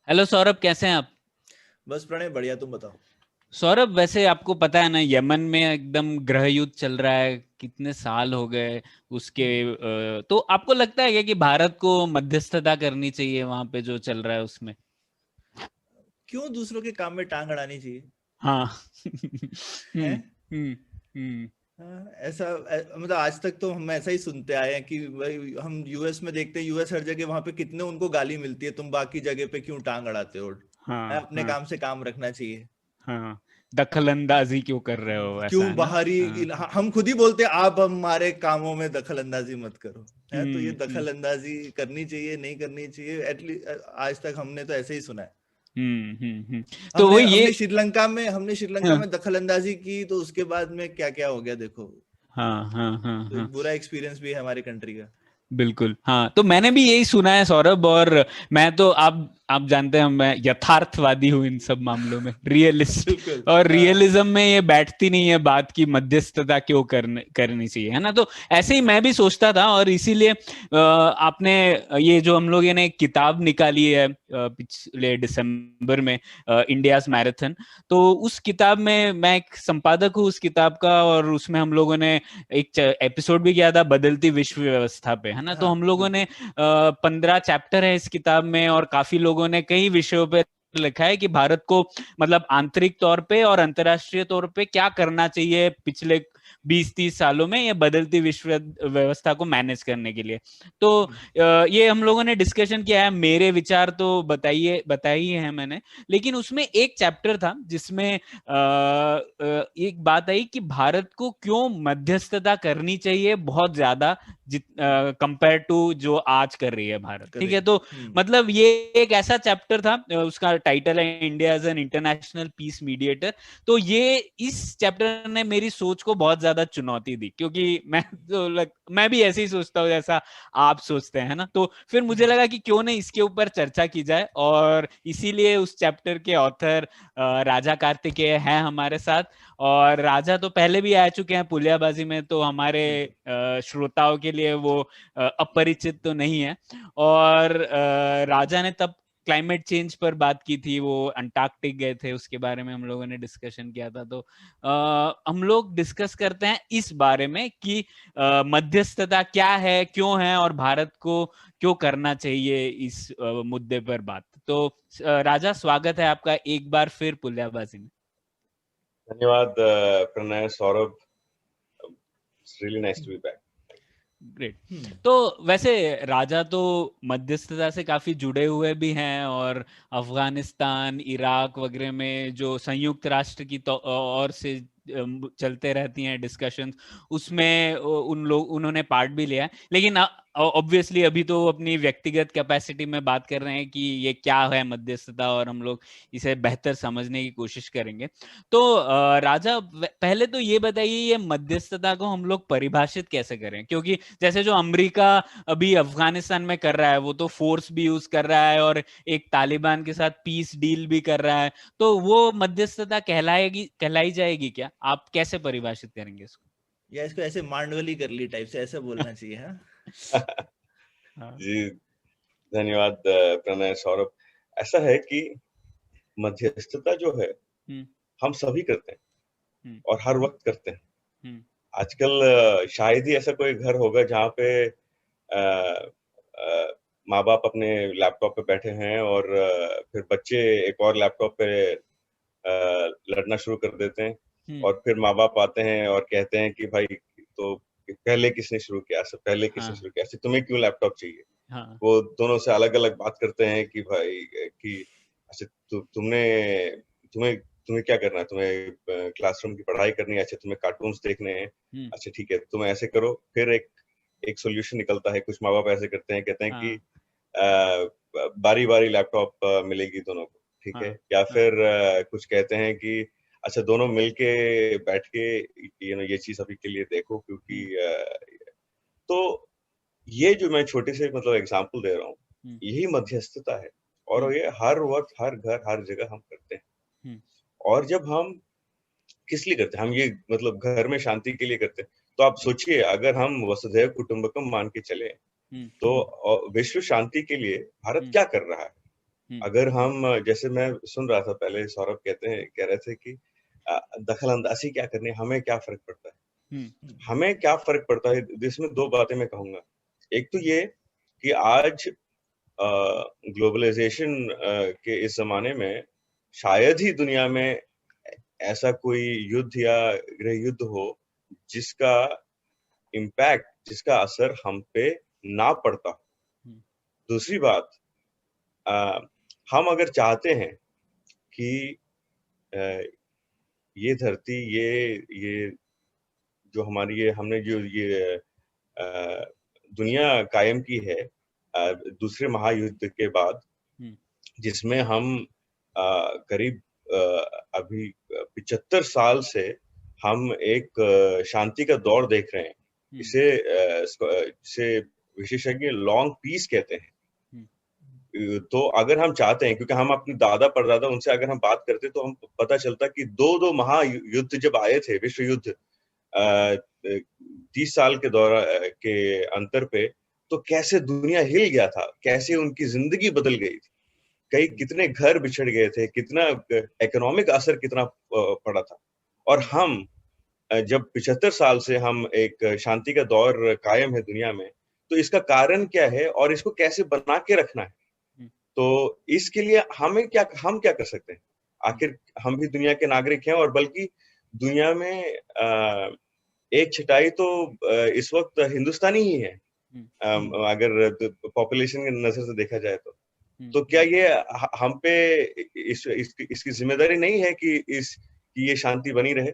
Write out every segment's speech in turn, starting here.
Hello Saurabh, कैसे हैं आप? बस प्रणय बढ़िया, तुम बताओ। सौरभ, वैसे आपको पता है ना, यमन में एकदम गृह युद्ध चल रहा है। कितने साल हो गए उसके। तो आपको लगता है क्या कि भारत को मध्यस्थता करनी चाहिए वहां पे जो चल रहा है उसमें? क्यों दूसरों के काम में टांग अड़ानी चाहिए? हाँ। है। हम्म। हम्म। हाँ, ऐसा मतलब आज तक तो हम ऐसा ही सुनते आए हैं कि भाई हम यूएस में देखते हैं, यूएस हर जगह वहां पे कितने उनको गाली मिलती है, तुम बाकी जगह पे क्यों टांग अड़ाते हो? है, हाँ अपने हाँ काम से काम रखना चाहिए। हाँ। दखल अंदाजी क्यों कर रहे हो, ऐसा क्यों है ना? बाहरी हाँ। हम खुद ही बोलते हैं आप हमारे कामों में दखल अंदाजी मत करो। है, तो ये हम्म। दखल अंदाजी करनी चाहिए नहीं करनी चाहिए, एटलीस्ट आज तक हमने तो ऐसे ही सुना है। तो वो हमने ये। हमने श्रीलंका हाँ में दखल अंदाजी की तो उसके बाद में क्या क्या हो गया देखो। हाँ हाँ हाँ तो हाँ। एक बुरा एक्सपीरियंस भी है हमारी कंट्री का। बिल्कुल, हाँ। तो मैंने भी यही सुना है सौरभ। और मैं तो आप जानते हैं, मैं यथार्थवादी हूँ इन सब मामलों में, रियलिस्ट। बिल्कुल। और हाँ। रियलिज्म में ये बैठती नहीं है बात की मध्यस्थता क्यों करनी चाहिए, है ना? तो ऐसे ही मैं भी सोचता था, और इसीलिए आपने ये जो हम लोगों ने एक किताब निकाली है पिछले दिसंबर में, इंडियाज मैराथन। तो उस किताब में मैं एक संपादक हूँ उस किताब का, और उसमें हम लोगों ने एक एपिसोड भी किया था बदलती विश्व व्यवस्था पे, है ना? तो हाँ हम लोगों ने बिल्कुल। 15 चैप्टर है इस किताब में, और काफी लोगों ने कई विषयों पे लिखा है कि भारत को मतलब आंतरिक तौर पे और अंतर्राष्ट्रीय तौर पे क्या करना चाहिए पिछले 20-30 सालों में ये बदलती विश्व व्यवस्था को मैनेज करने के लिए। तो ये हम लोगों ने डिस्कशन किया है। मेरे विचार तो बताइए है मैंने। लेकिन उसमें एक चैप्टर था जिसमें एक बात आई कि भारत को क्यों मध्यस्थता करनी चाहिए बहुत ज्यादा, कंपेयर टू जो आज कर रही है भारत। ठीक है, करेक्ट। तो मतलब ये एक ऐसा चैप्टर था, उसका टाइटल है India as an international peace mediator. तो ये इस चैप्टर ने मेरी सोच को बहुत ज्यादा चुनौती दी, क्योंकि मैं भी ऐसे ही सोचता हूँ जैसा आप सोचते हैं ना। तो फिर मुझे लगा कि क्यों नहीं इसके ऊपर चर्चा की जाए, और इसीलिए उस चैप्टर के ऑथर राजा कार्तिकेय हैं हमारे साथ। और राजा तो पहले भी आ चुके हैं पुलियाबाजी में, तो हमारे बिल्कुल। श्रोताओं के लिए वो अपरिचित तो नहीं है। और राजा ने तब क्लाइमेट चेंज पर बात की थी, वो अंटार्कटिक गए थे, उसके बारे में हम लोगों ने डिस्कशन किया था। तो हम लोग डिस्कस करते हैं इस बारे में कि मध्यस्थता क्या है, क्यों है, और भारत को क्यों करना चाहिए इस मुद्दे पर बात। तो राजा, स्वागत है आपका एक बार फिर पुलियाबाजी में। धन्यवाद Pranay, Saurabh. It's really nice to be back. Great. तो वैसे राजा तो मध्यस्थता से काफी जुड़े हुए भी हैं, और अफगानिस्तान, इराक वगैरह में जो संयुक्त राष्ट्र की ओर से चलते रहती हैं डिस्कशंस, उसमें उन्होंने पार्ट भी लिया है। लेकिन ऑब्वियसली अभी तो वो अपनी व्यक्तिगत कैपेसिटी में बात कर रहे हैं कि ये क्या है मध्यस्थता, और हम लोग इसे बेहतर समझने की कोशिश करेंगे। तो राजा, पहले तो ये बताइए, ये मध्यस्थता को हम लोग परिभाषित कैसे करें? क्योंकि जैसे जो अमेरिका अभी अफगानिस्तान में कर रहा है, वो तो फोर्स भी यूज कर रहा है, और एक तालिबान के साथ पीस डील भी कर रहा है। तो वो मध्यस्थता कहलाई जाएगी क्या? आप कैसे परिभाषित करेंगे इसको? या इसको ऐसे मांडवली कर ली टाइप से ऐसा बोलना चाहिए, हाँ। हाँ। जी, धन्यवाद प्रणय, सौरभ। ऐसा है कि मध्यस्थता जो है हम्म। हम सभी करते हैं हम्म। और हर वक्त करते हैं। हम्म। आजकल शायद ही ऐसा कोई घर होगा जहाँ पे माँ बाप अपने लैपटॉप पे बैठे हैं और फिर बच्चे एक और लैपटॉप पे लड़ना शुरू कर देते हैं। हम्म। और फिर माँ बाप आते हैं और कहते हैं कि भाई, तो पहले किसने शुरू किया, सब पहले किसने हाँ शुरू किया, ऐसे तुम्हें क्यों लैपटॉप चाहिए? हाँ वो दोनों से अलग अलग बात करते हैं कि भाई कि अच्छा तुम्हें तुम्हें क्या करना है, तुम्हें क्लासरूम की पढ़ाई करनी है, अच्छा तुम्हें कार्टून्स देखने हैं, हम्म। अच्छा ठीक है तुम ऐसे करो। फिर एक एक सॉल्यूशन निकलता है। कुछ माँ बाप ऐसे करते हैं, कहते हैं कि हाँ बारी बारी लैपटॉप मिलेगी दोनों को, ठीक है। हाँ या हाँ फिर कुछ कहते हैं कि अच्छा दोनों मिलके बैठ के ये चीज अभी के लिए देखो, क्योंकि हम्म। तो ये जो मैं छोटे से मतलब एग्जांपल दे रहा हूँ, हम्म। यही मध्यस्थता है। और हम्म। ये हर वक्त, हर घर, हर जगह हम करते हैं। हम्म। और जब हम किस लिए करते हैं, हम ये मतलब घर में शांति के लिए करते हैं। तो आप सोचिए, अगर हम वसुधैव कुटुंबकम मान के चले, हम्म। तो विश्व शांति के लिए भारत हम्म। क्या कर रहा है? अगर हम, जैसे मैं सुन रहा था पहले सौरभ कह रहे थे कि दखल अंदाजी क्या करनी, हमें क्या फर्क पड़ता है। हमें क्या फर्क पड़ता है, इसमें दो बातें मैं कहूंगा। एक तो ये कि आज ग्लोबलाइजेशन के इस जमाने में शायद ही दुनिया में ऐसा कोई युद्ध या गृह युद्ध हो जिसका इम्पैक्ट, जिसका असर हम पे ना पड़ता। दूसरी बात, हम अगर चाहते हैं कि ये धरती, ये जो हमारी, ये हमने जो ये दुनिया कायम की है दूसरे महायुद्ध के बाद, जिसमें हम करीब अभी 75 साल से हम एक शांति का दौर देख रहे हैं। इसे विशेषज्ञ लॉन्ग पीस कहते हैं। तो अगर हम चाहते हैं, क्योंकि हम अपने दादा परदादा उनसे अगर हम बात करते तो हम पता चलता कि दो महायुद्ध जब आए थे, विश्व युद्ध 30 साल के के अंतर पे, तो कैसे दुनिया हिल गया था, कैसे उनकी जिंदगी बदल गई थी, कितने घर बिछड़ गए थे, कितना इकोनॉमिक असर कितना पड़ा था। और हम जब 75 साल से हम एक शांति का दौर कायम है दुनिया में, तो इसका कारण क्या है और इसको कैसे बना के रखना है। तो इसके लिए हम क्या कर सकते हैं? आखिर हम भी दुनिया के नागरिक हैं, और बल्कि दुनिया में 1/6 तो इस वक्त हिंदुस्तानी ही है, अगर पॉपुलेशन की नजर से देखा जाए तो क्या ये हम पे इसकी जिम्मेदारी नहीं है कि ये शांति बनी रहे?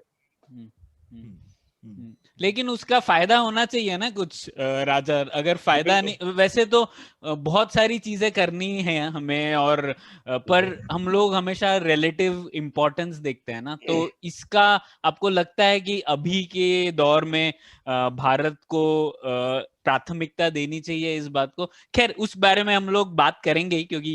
लेकिन उसका फायदा होना चाहिए ना कुछ, राजा। अगर फायदा नहीं, वैसे तो बहुत सारी चीजें करनी है हमें, और पर हम लोग हमेशा रिलेटिव इम्पोर्टेंस देखते हैं ना। तो इसका आपको लगता है कि अभी के दौर में भारत को प्राथमिकता देनी चाहिए इस बात को? खैर, उस बारे में हम लोग बात करेंगे, क्योंकि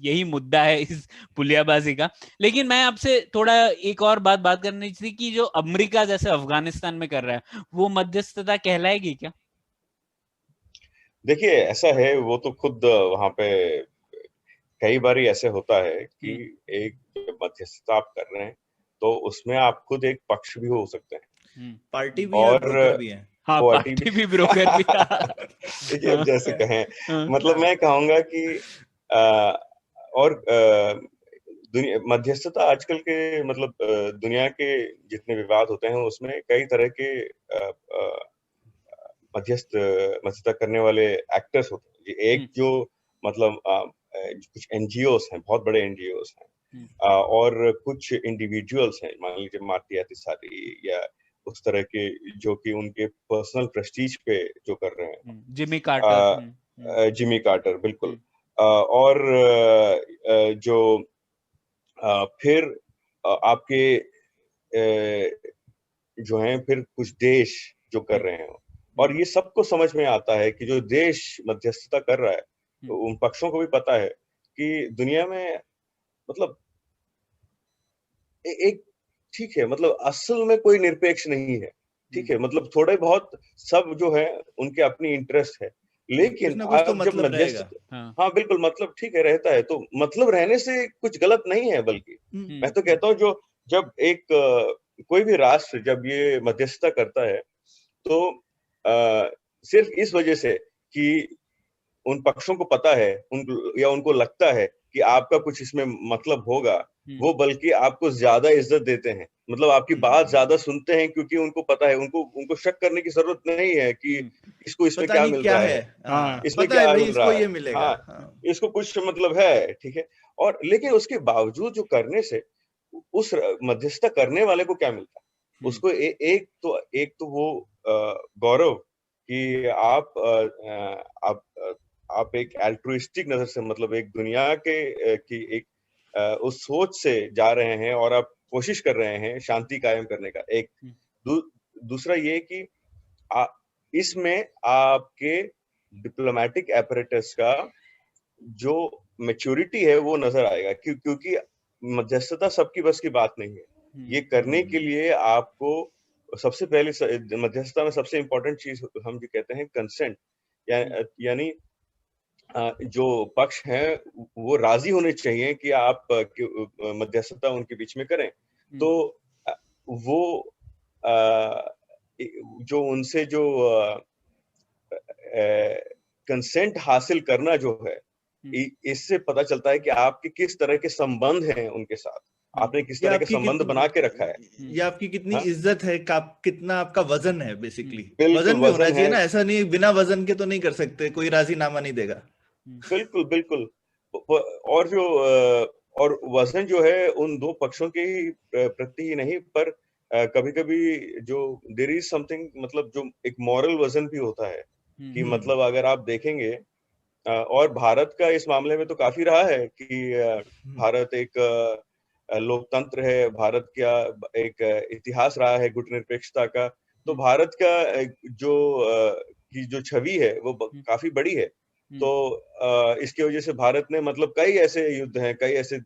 यही मुद्दा है इस पुलियाबाजी का। लेकिन मैं आपसे थोड़ा एक और बात करनी थी कि जो अमेरिका जैसे अफगानिस्तान में कर रहा है, वो मध्यस्थता कहलाएगी क्या? देखिए, ऐसा है, वो तो खुद वहां पे कई बार ऐसे होता है कि एक मध्यस्थता आप कर रहे हैं तो उसमें आप खुद एक पक्ष भी हो सकते हैं, पार्टी भी और ब्रोकर भी है। हाँ, पार्टी भी ब्रोकर भी। देखिए, जैसे कहें, मतलब मैं कहूंगा कि और मध्यस्थता आजकल के, मतलब दुनिया के जितने विवाद होते हैं उसमें कई तरह के मध्यस्थता करने वाले एक्टर्स होते हैं। एक जो मतलब कुछ एनजीओस हैं, बहुत बड़े एनजीओस हैं, और कुछ इंडिविजुअल्स हैं, मान लीजिए मार्टी यातिसारी या उस तरह के, जो कि उनके पर्सनल प्रेस्टीज पे जो कर रहे हैं। जिमी कार्टर, बिल्कुल। और जो फिर आपके जो हैं, फिर कुछ देश जो कर रहे हैं, और ये सबको समझ में आता है कि जो देश मध्यस्थता कर रहा है, तो उन पक्षों को भी पता है कि दुनिया में, मतलब एक ठीक है, मतलब असल में कोई निरपेक्ष नहीं है, ठीक है, मतलब थोड़े बहुत सब जो है उनके अपनी इंटरेस्ट है, लेकिन तो जब मतलब मध्यस्थ, हाँ बिल्कुल, मतलब ठीक है, रहता है, तो मतलब रहने से कुछ गलत नहीं है, बल्कि मैं तो कहता हूँ जब एक कोई भी राष्ट्र जब ये मध्यस्थता करता है तो सिर्फ इस वजह से कि उन पक्षों को पता है, या उनको लगता है कि आपका कुछ इसमें मतलब होगा, वो बल्कि आपको ज्यादा इज्जत देते हैं, मतलब आपकी बात ज्यादा सुनते हैं, क्योंकि उनको पता है, उनको शक करने की जरूरत नहीं है कि इसको इसमें क्या मिल रहा है, इसमें क्या मिल रहा है, हाँ, इसको कुछ मतलब है, ठीक है। और लेकिन उसके बावजूद जो करने से उस मध्यस्थता करने वाले को क्या मिलता है? उसको एक तो वो गौरव कि आप एक एल्ट्रुइस्टिक नजर से, मतलब एक दुनिया के की एक उस सोच से जा रहे हैं, और आप कोशिश कर रहे हैं शांति कायम करने का। एक दूसरा ये कि इसमें आपके डिप्लोमेटिक एपरेटस का जो मैच्योरिटी है वो नजर आएगा, क्योंकि मध्यस्थता सबकी बस की बात नहीं है। ये करने के लिए आपको सबसे पहले मध्यस्थता में सबसे इंपॉर्टेंट चीज हम जो कहते हैं कंसेंट, यानी जो पक्ष हैं वो राजी होने चाहिए कि आप मध्यस्थता उनके बीच में करें। तो वो जो उनसे जो कंसेंट हासिल करना जो है, इससे पता चलता है कि आपके किस तरह के संबंध हैं उनके साथ, आपने किस तरह के संबंध बना के रखा है, ये आपकी कितनी इज्जत है, कितना आपका वजन है। बेसिकली बिल्कुल वजन भी होना चाहिए है ना, ऐसा नहीं बिना वजन के तो नहीं कर सकते, कोई राजीनामा नहीं देगा। बिल्कुल बिल्कुल। और जो और वजन जो है उन दो पक्षों के ही प्रति ही नहीं, पर कभी-कभी जो देयर इज समथिंग, मतलब जो एक मॉरल वजन भी होता है कि मतलब अगर आप देखेंगे, और भारत का इस मामले में तो काफी रहा है कि भारत एक लोकतंत्र है, भारत का एक इतिहास रहा है गुटनिरपेक्षता का। तो भारत का की जो छवि है वो काफी बड़ी है। तो इसकी वजह से भारत ने मतलब कई ऐसे युद्ध हैं, कई ऐसे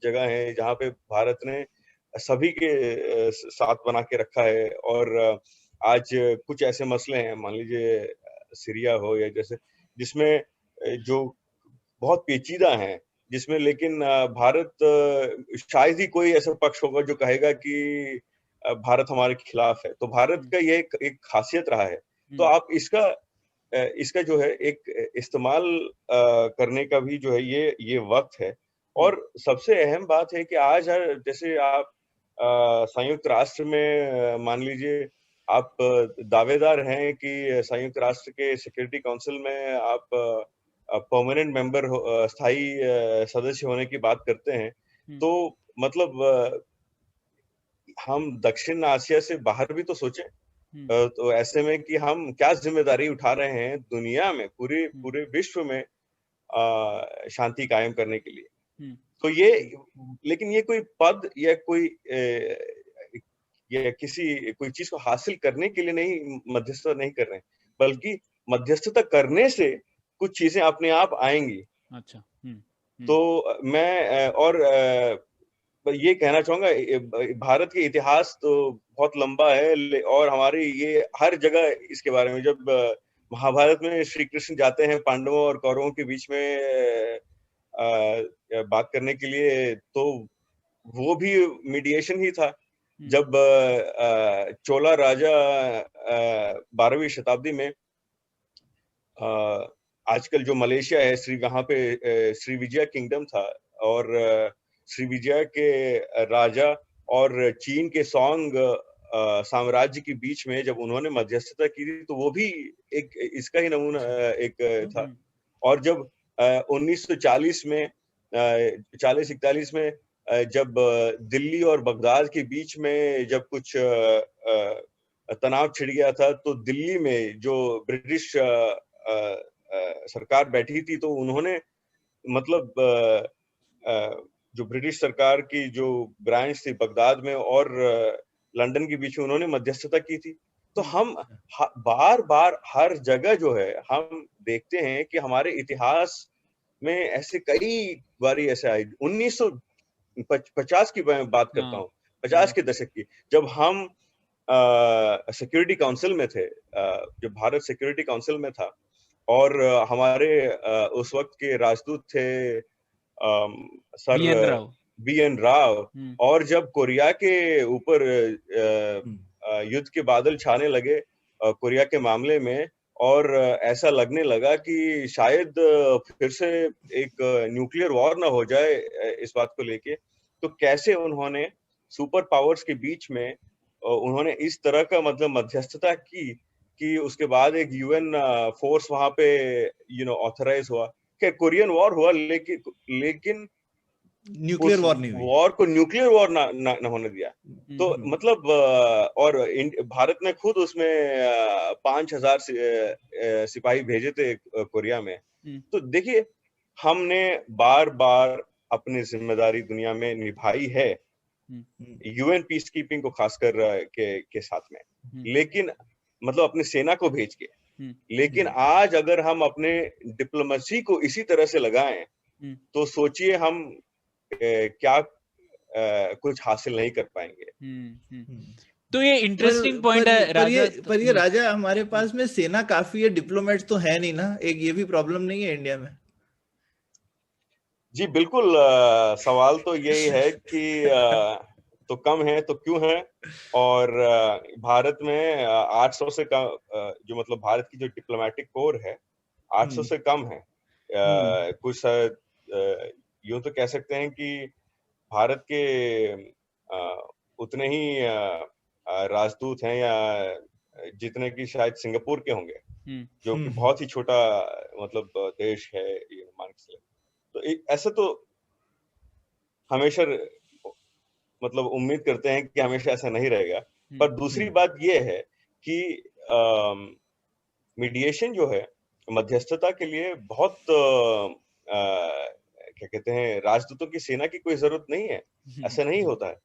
जगह हैं जहाँ पे भारत ने सभी के साथ बना के रखा है। और आज कुछ ऐसे मसले हैं, मान लीजिए सीरिया हो या जैसे, जिसमें जो बहुत पेचीदा हैं, जिसमें लेकिन भारत शायद ही कोई ऐसा पक्ष होगा जो कहेगा कि भारत हमारे खिलाफ है। तो भारत का ये एक खासियत रहा है। तो आप इसका जो है एक इस्तेमाल करने का भी जो है ये वक्त है। और सबसे अहम बात है कि आज जैसे आप संयुक्त राष्ट्र में मान लीजिए आप दावेदार हैं कि संयुक्त राष्ट्र के सिक्योरिटी काउंसिल में आप परमानेंट मेंबर स्थायी सदस्य होने की बात करते हैं। तो मतलब हम दक्षिण एशिया से बाहर भी तो सोचें। तो ऐसे में कि हम क्या जिम्मेदारी उठा रहे हैं दुनिया में, पूरे विश्व में शांति कायम करने के लिए। तो लेकिन ये कोई पद या कोई कोई चीज को हासिल करने के लिए नहीं मध्यस्थता नहीं कर रहे हैं, बल्कि मध्यस्थता करने से कुछ चीजें अपने आप आएंगी। अच्छा। तो मैं और ये कहना चाहूंगा, भारत के इतिहास तो बहुत लंबा है और हमारी ये हर जगह इसके बारे में, जब महाभारत में श्री कृष्ण जाते हैं पांडवों और कौरवों के बीच में बात करने के लिए, तो वो भी मीडिएशन ही था। जब चोला राजा 12वीं शताब्दी में आजकल जो मलेशिया है, वहां पे श्री विजय किंगडम था, और श्री विजय के राजा और चीन के सॉन्ग साम्राज्य के बीच में जब उन्होंने मध्यस्थता की थी, तो वो भी एक इसका ही नमूना एक था। और जब 1940 में 40-41 में जब दिल्ली और बगदाद के बीच में जब कुछ तनाव छिड़ गया था, तो दिल्ली में जो ब्रिटिश सरकार बैठी थी, तो उन्होंने मतलब जो ब्रिटिश सरकार की जो ब्रांच थी बगदाद में और लंदन के बीच में, उन्होंने मध्यस्थता की थी। तो हम बार बार हर जगह जो है हम देखते हैं कि हमारे इतिहास में ऐसे कई बारी ऐसे आई। 1950 की मैं बात करता हूँ, 50 के दशक की, जब हम सिक्योरिटी काउंसिल में थे, जब भारत सिक्योरिटी काउंसिल में था, और हमारे उस वक्त के राजदूत थे सर बी.एन. राव। और जब कोरिया के ऊपर युद्ध के बादल छाने लगे कोरिया के मामले में, और ऐसा लगने लगा कि शायद फिर से एक न्यूक्लियर वॉर ना हो जाए इस बात को लेके, तो कैसे उन्होंने सुपर पावर्स के बीच में उन्होंने इस तरह का मतलब मध्यस्थता की कि उसके बाद एक यूएन फोर्स वहां पे ऑथराइज हुआ। क्या कोरियन वॉर हुआ, लेकिन न्यूक्लियर वॉर नहीं हुई, वॉर को न्यूक्लियर वॉर ना होने दिया। तो मतलब और भारत ने खुद उसमें 5000 सिपाही भेजे थे कोरिया में। तो देखिए, हमने बार बार अपनी जिम्मेदारी दुनिया में निभाई है, यूएन पीस कीपिंग को खासकर के साथ में, लेकिन मतलब अपनी सेना को भेज के। लेकिन आज अगर हम अपने डिप्लोमेसी को इसी तरह से लगाएं, तो सोचिए हम क्या कुछ हासिल नहीं कर पाएंगे। तो ये इंटरेस्टिंग पॉइंट है राजा। पर ये राजा, हमारे पास में सेना काफी है, डिप्लोमेट्स तो है नहीं ना, एक ये भी प्रॉब्लम नहीं है इंडिया में? जी बिल्कुल, सवाल तो यही है कि तो कम है तो क्यों है, और भारत में 800 से कम, जो मतलब भारत की जो डिप्लोमेटिक कोर है 800 से कम है। कुछ यूं तो कह सकते हैं कि भारत के उतने ही राजदूत हैं या जितने की शायद सिंगापुर के होंगे, जो कि बहुत ही छोटा मतलब देश है, ये मान के चले। तो ऐसा तो हमेशा मतलब उम्मीद करते हैं कि हमेशा ऐसा नहीं रहेगा। पर दूसरी बात ये है कि मीडिएशन जो है, मध्यस्थता के लिए बहुत क्या कहते हैं, राजदूतों की सेना की कोई जरूरत नहीं है, ऐसा नहीं होता है।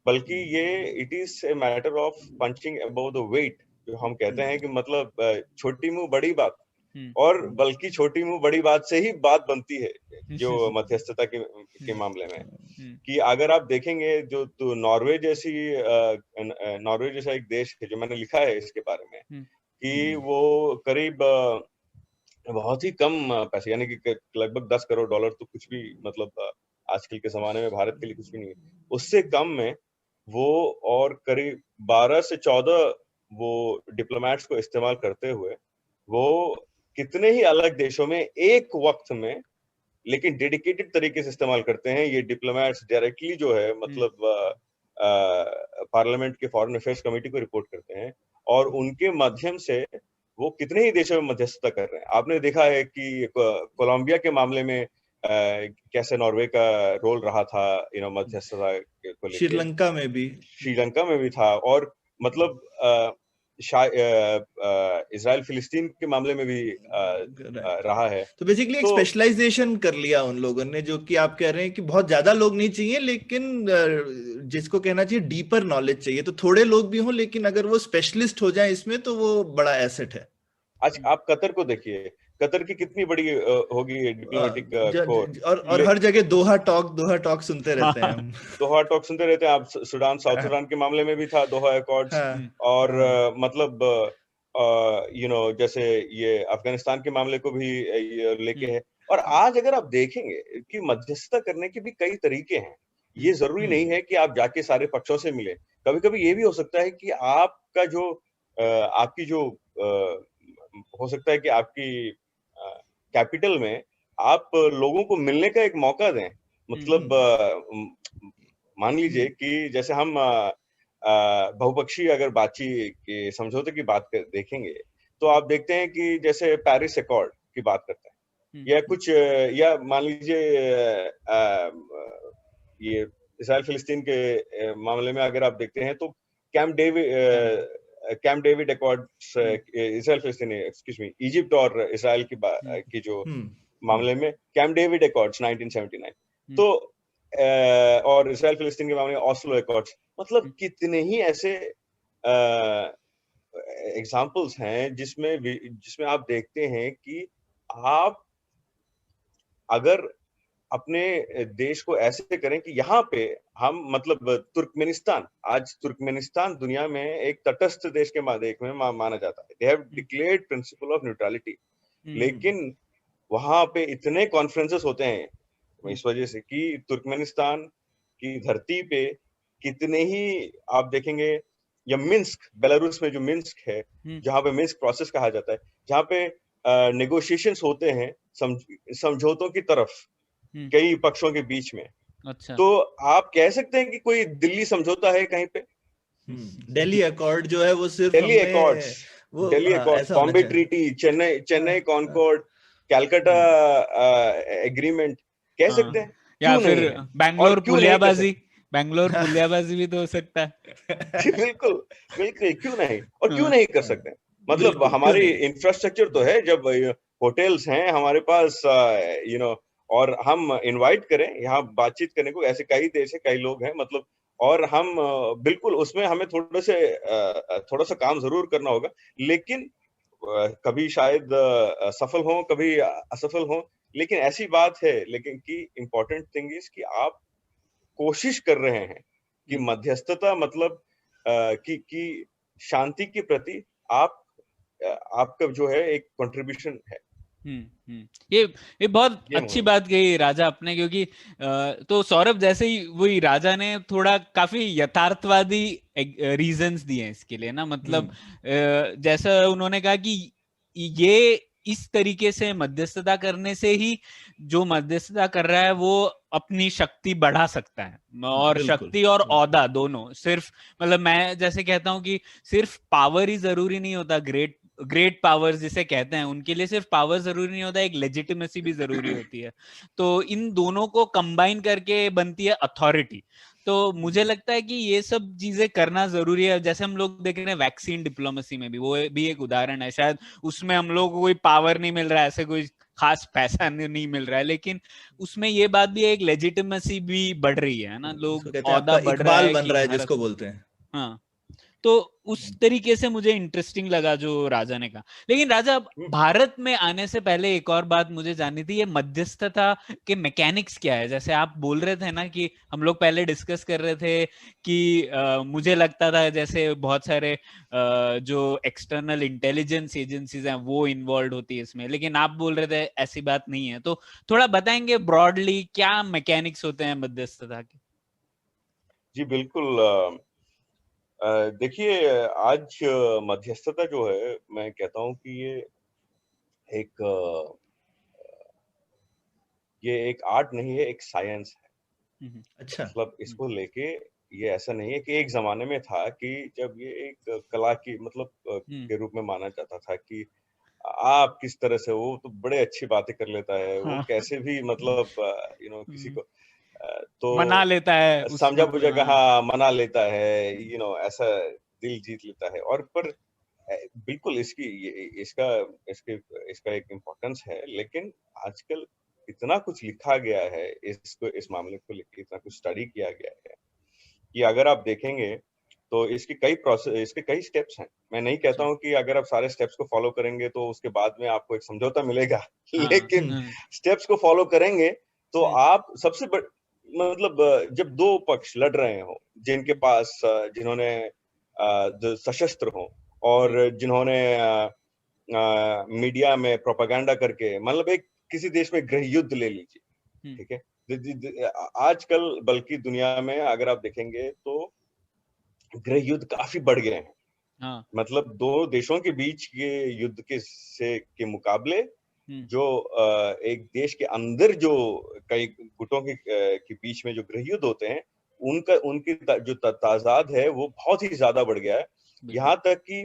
बल्कि ये it is a matter of punching above the weight, जो हम कहते हैं कि मतलब छोटी मुंह बड़ी बात, और बल्कि छोटी मुंह बड़ी बात से ही बात बनती है जो मध्यस्थता के मामले में। कि अगर आप देखेंगे जो तो नॉर्वे जैसा एक देश है, जो मैंने लिखा है इसके बारे में, कि वो करीब बहुत ही कम पैसे, यानी कि लगभग 10 करोड़ डॉलर, तो कुछ भी मतलब आजकल के जमाने में भारत के लिए कुछ भी नहीं है, उससे कम में वो, और करीब 12 से 14 वो डिप्लोमेट्स को इस्तेमाल करते हुए वो कितने ही अलग देशों में एक वक्त में, लेकिन डेडिकेटेड तरीके से इस्तेमाल करते हैं। ये डिप्लोमेट्स डायरेक्टली जो है मतलब पार्लियामेंट के फॉरेन अफेयर्स कमेटी को रिपोर्ट करते हैं, और उनके माध्यम से वो कितने ही देशों में मध्यस्थता कर रहे हैं। आपने देखा है कि कोलंबिया के मामले में कैसे नॉर्वे का रोल रहा था, मध्यस्थता को लेके। श्रीलंका में भी था, और मतलब इजराइल फिलिस्तीन के मामले में भी रहा है। तो बेसिकली एक स्पेशलाइजेशन कर लिया उन लोगों ने, जो कि आप कह रहे हैं कि बहुत ज्यादा लोग नहीं चाहिए, लेकिन जिसको कहना चाहिए डीपर नॉलेज चाहिए। तो थोड़े लोग भी हों, लेकिन अगर वो स्पेशलिस्ट हो जाए इसमें, तो वो बड़ा एसेट है। आज आप कतर को देखिए, कतर की कितनी बड़ी होगी डिप्लोमेटिक कोर, और हर जगह दोहा टॉक सुनते रहते हैं हम। दोहा टॉक सुनते रहते हैं आप। साउथ सुडान के मामले में भी था दोहा अकॉर्ड्स, और मतलब जैसे ये अफगानिस्तान के मामले को भी लेके है। और आज अगर आप देखेंगे कि मध्यस्थता करने के भी कई तरीके हैं, ये जरूरी नहीं है कि आप जाके सारे पक्षों से मिले। कभी कभी ये भी हो सकता है कि आपका जो आपकी जो हो सकता है कि आपकी कैपिटल में आप लोगों को मिलने का एक मौका दें। मतलब मान लीजिए कि जैसे हम बहुपक्षीय अगर बातचीत के समझौते की बात देखेंगे, तो आप देखते हैं कि जैसे पेरिस अकॉर्ड की बात करते हैं, या कुछ, या मान लीजिए ये इजराइल फिलिस्तीन के मामले में अगर आप देखते हैं, तो कैंप डेविड अकॉर्ड्स, इजराइल फिलिस्तीन, एक्सक्यूज मी, इजिप्ट और इजराइल की जो मामले में कैंप डेविड अकॉर्ड्स 1979, तो और इजराइल फिलिस्तीन के मामले में ऑस्लो अकॉर्ड्स। मतलब कितने ही ऐसे एग्जाम्पल्स हैं जिसमें आप देखते हैं कि आप अगर अपने देश को ऐसे करें कि यहाँ पे हम मतलब आज तुर्कमेनिस्तान दुनिया में एक तटस्थ देश के माना जाता है। They have declared principle of neutrality, लेकिन वहां पे इतने कॉन्फ्रेंसेस होते हैं इस वजह से कि तुर्कमेनिस्तान की धरती पे कितने ही आप देखेंगे, या मिन्स्क, बेलारूस में जो मिन्स्क है, जहाँ पे मिन्स्क प्रोसेस कहा जाता है, जहाँ पे नेगोशिएशंस होते हैं समझौतों की तरफ कई पक्षों के बीच में। अच्छा। तो आप कह सकते हैं कि कोई दिल्ली समझौता है कहीं पे? दिल्ली अकॉर्ड जो है वो सिर्फ Delhi accord, Bombay treaty, Chennai concord, Calcutta agreement कह सकते हैं, या फिर बैंगलोर पुलियाबाजी भी तो हो सकता है। बिल्कुल बिल्कुल, क्यों नहीं, और क्यों नहीं कर सकते। मतलब हमारी इंफ्रास्ट्रक्चर तो है, जब होटल्स हैं हमारे पास, और हम इनवाइट करें यहाँ बातचीत करने को, ऐसे कई देश है, कई लोग हैं, मतलब, और हम बिल्कुल उसमें हमें थोड़ा सा काम जरूर करना होगा, लेकिन कभी शायद सफल हो, कभी असफल हो, लेकिन ऐसी बात है, लेकिन की इम्पोर्टेंट थिंग इज कि आप कोशिश कर रहे हैं कि मध्यस्थता मतलब कि शांति के प्रति आपका जो है एक कंट्रीब्यूशन है। ये बहुत ये अच्छी बात कही राजा आपने, क्योंकि तो सौरभ जैसे ही वही राजा ने थोड़ा काफी यथार्थवादी रीजंस दिए हैं इसके लिए ना, मतलब जैसा उन्होंने कहा कि ये इस तरीके से मध्यस्थता करने से ही जो मध्यस्थता कर रहा है वो अपनी शक्ति बढ़ा सकता है, और शक्ति और औदा दोनों। सिर्फ मतलब मैं जैसे कहता हूं कि सिर्फ पावर ही जरूरी नहीं होता, ग्रेट पावर्स जिसे कहते हैं उनके लिए सिर्फ पावर जरूरी नहीं होता, एक लेजिटिमेसी भी जरूरी होती है। तो इन दोनों को कंबाइन करके बनती है अथॉरिटी। तो मुझे लगता है कि ये सब चीजें करना जरूरी है। जैसे हम लोग देख रहे हैं वैक्सीन डिप्लोमेसी में भी, वो भी एक उदाहरण है। शायद उसमें हम लोग को कोई पावर नहीं मिल रहा है, ऐसे कोई खास पैसा नहीं मिल रहा है, लेकिन उसमें ये बात भी है, एक लेजिटिमेसी भी बढ़ रही है ना, लोग औदा बढ़ रहा है बन कि रहा है जिसको बोलते हैं। हाँ, तो उस तरीके से मुझे इंटरेस्टिंग लगा जो राजा ने कहा। लेकिन राजा, भारत में आने से पहले एक और बात मुझे जाननी थी, ये मध्यस्थता के मैकेनिक्स क्या है? जैसे आप बोल रहे थे ना कि हम लोग पहले डिस्कस कर रहे थे कि मुझे लगता था जैसे बहुत सारे जो एक्सटर्नल इंटेलिजेंस एजेंसीज हैं वो इन्वॉल्व होती है इसमें, लेकिन आप बोल रहे थे ऐसी बात नहीं है। तो थोड़ा बताएंगे ब्रॉडली क्या मैकेनिक्स होते हैं मध्यस्थता के? जी बिल्कुल। देखिए, आज मध्यस्थता जो है, मैं कहता हूँ कि एक ये एक आर्ट नहीं है, एक साइंस है। अच्छा। मतलब इसको लेके ये ऐसा नहीं है कि एक ज़माने में था कि जब ये एक कला की मतलब के रूप में माना जाता था कि आप किस तरह से, वो तो बड़े अच्छी बातें कर लेता है, वो कैसे भी मतलब किसी को मना तो लेता है उस समझा मतलब, बुझा हाँ मना लेता है, ऐसा दिल जीत लेता है। और पर बिल्कुल इसका इसका एक इम्पोर्टेंस है, लेकिन आजकल इतना कुछ लिखा गया है इस मामले को लेकर, इतना कुछ स्टडी किया गया है कि अगर आप देखेंगे तो इसके कई स्टेप्स हैं। मैं नहीं कहता हूँ कि अगर आप सारे स्टेप्स को फॉलो करेंगे तो उसके बाद में आपको एक समझौता मिलेगा, लेकिन स्टेप्स को फॉलो करेंगे तो आप मतलब जब दो पक्ष लड़ रहे हो, जिनके पास जिन्होंने जो सशस्त्र हो और जिन्होंने मीडिया में प्रोपेगेंडा करके, मतलब एक किसी देश में गृह युद्ध ले लीजिए, ठीक है। आजकल बल्कि दुनिया में अगर आप देखेंगे तो गृह युद्ध काफी बढ़ गए हैं। मतलब दो देशों के बीच के युद्ध के मुकाबले जो एक देश के अंदर जो कई गुटों के बीच में जो गृह युद्ध होते हैं, उनकी जो तादाद है वो बहुत ही ज्यादा बढ़ गया है। यहाँ तक कि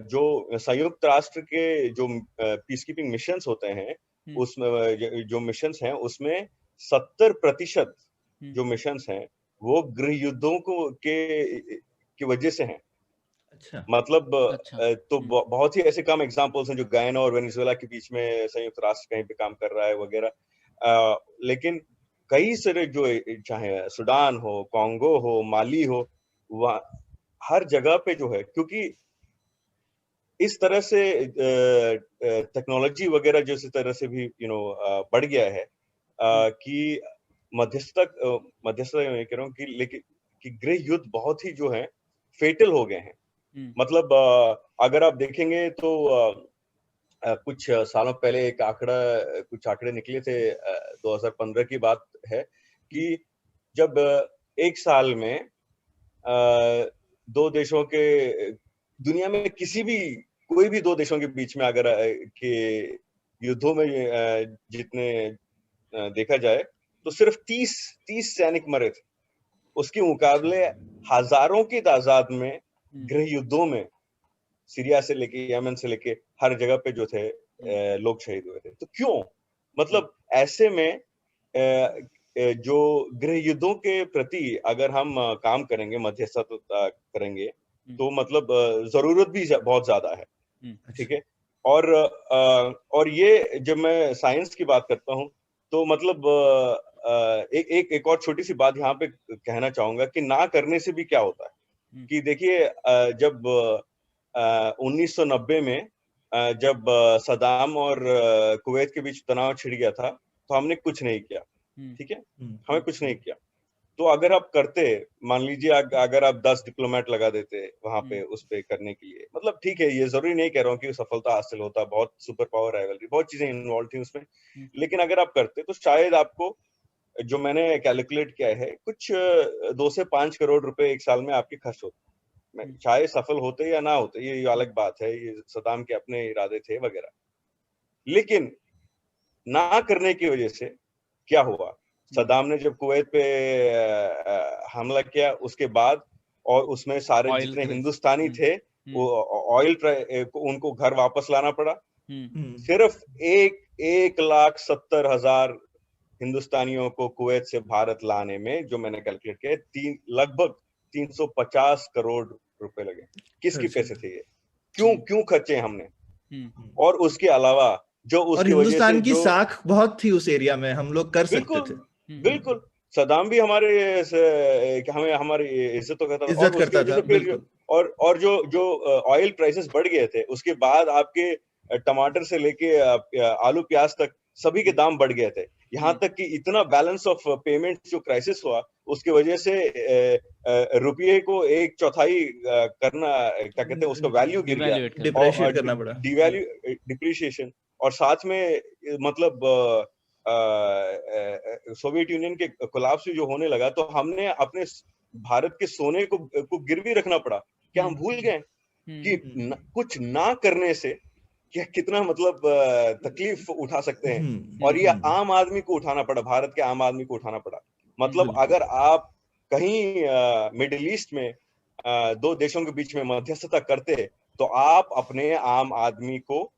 जो संयुक्त राष्ट्र के जो पीस कीपिंग मिशंस होते हैं, उसमें जो मिशंस हैं उसमें 70% जो मिशंस हैं वो गृह युद्धों की वजह से हैं। अच्छा। मतलब तो बहुत ही ऐसे कम एग्जांपल्स हैं जो गयाना और वेनेजुएला के बीच में संयुक्त राष्ट्र कहीं पे काम कर रहा है वगैरह। लेकिन कई सारे जो चाहे सूडान हो, कांगो हो, माली हो, वहाँ हर जगह पे जो है, क्योंकि इस तरह से टेक्नोलॉजी वगैरह जिस तरह से भी बढ़ गया है कि मध्यस्थता मैं कह रहा हूँ कि लेकिन कि गृह युद्ध बहुत ही जो है फेटल हो गए हैं। मतलब अगर आप देखेंगे तो कुछ सालों पहले कुछ आंकड़े निकले थे, 2015 की बात है कि जब एक साल में दो देशों के दुनिया में कोई भी दो देशों के बीच में अगर के युद्धों में जितने देखा जाए तो सिर्फ 30 सैनिक मरे थे। उसके मुकाबले हजारों की तादाद में गृह युद्धों में सीरिया से लेके यमन से लेके हर जगह पे जो थे लोग शहीद हुए थे। तो क्यों? मतलब ऐसे में जो गृह युद्धों के प्रति अगर हम काम करेंगे, मध्यस्थता करेंगे, तो मतलब जरूरत भी बहुत ज्यादा है, ठीक है। और ये जब मैं साइंस की बात करता हूँ तो मतलब एक और छोटी सी बात यहाँ पे कहना चाहूंगा कि ना करने से भी क्या होता है कि देखिए, जब 1990 में जब सदाम और कुवैत के बीच तनाव छिड़ गया था तो हमने कुछ नहीं किया, ठीक है, हमें कुछ नहीं किया। तो अगर आप करते, मान लीजिए अगर आप 10 डिप्लोमेट लगा देते वहां पे उस पे करने के लिए, मतलब ठीक है, ये जरूरी नहीं कह रहा हूँ कि सफलता हासिल होता, बहुत सुपर पावर राइवलरी, बहुत चीजें इन्वॉल्व थी उसमें, लेकिन अगर आप करते तो शायद आपको, जो मैंने कैलकुलेट किया है, कुछ 2 से 5 करोड़ रुपए एक साल में आपके खर्च होते। चाहे सफल होते या ना होते, ये अलग बात है, ये सद्दाम के अपने इरादे थे वगैरह, लेकिन ना करने की वजह से क्या हुआ, सद्दाम ने जब कुवैत पे हमला किया उसके बाद, और उसमें सारे जितने हिंदुस्तानी थे वो ऑयल उनको घर वापस लाना पड़ा। सिर्फ 1,70,000 हिंदुस्तानियों को कुवैत से भारत लाने में, जो मैंने कैलकुलेट किया, लगभग 350 करोड़ रुपए लगे। किसके पैसे थे ये? क्यों खर्चे हमने? और उसके अलावा जो उसकी वजह से हिंदुस्तान की साख बहुत थी उस एरिया में, हम लोग कर सकते थे। बिल्कुल, सद्दाम भी हमें हमारी इज्जत तो करता था, इज्जत करता था, फिर और जो ऑयल प्राइसेस बढ़ गए थे, उसके बाद आपके टमाटर से लेके आलू प्याज तक सभी के दाम बढ़ गए थे, यहाँ तक कि इतना बैलेंस ऑफ पेमेंट जो क्राइसिस हुआ, उसकी वजह से रुपये को 1/4 करना, क्या कहते हैं, उसका वैल्यू गिर गया, डिप्रिशिएट करना पड़ा, डिप्रिशिएशन, और साथ में मतलब सोवियत यूनियन के कोलैप्स जो होने लगा, तो हमने अपने भारत के सोने को गिरवी रखना पड़ा। क्या हम भूल गए कि कुछ ना करने से क्या कितना मतलब तकलीफ उठा सकते हैं, और ये आम आदमी को उठाना पड़ा, भारत के आम आदमी को उठाना पड़ा। मतलब अगर आप कहीं मिडिल ईस्ट में 2 देशों के बीच में मध्यस्थता करते, तो आप अपने आम आदमी को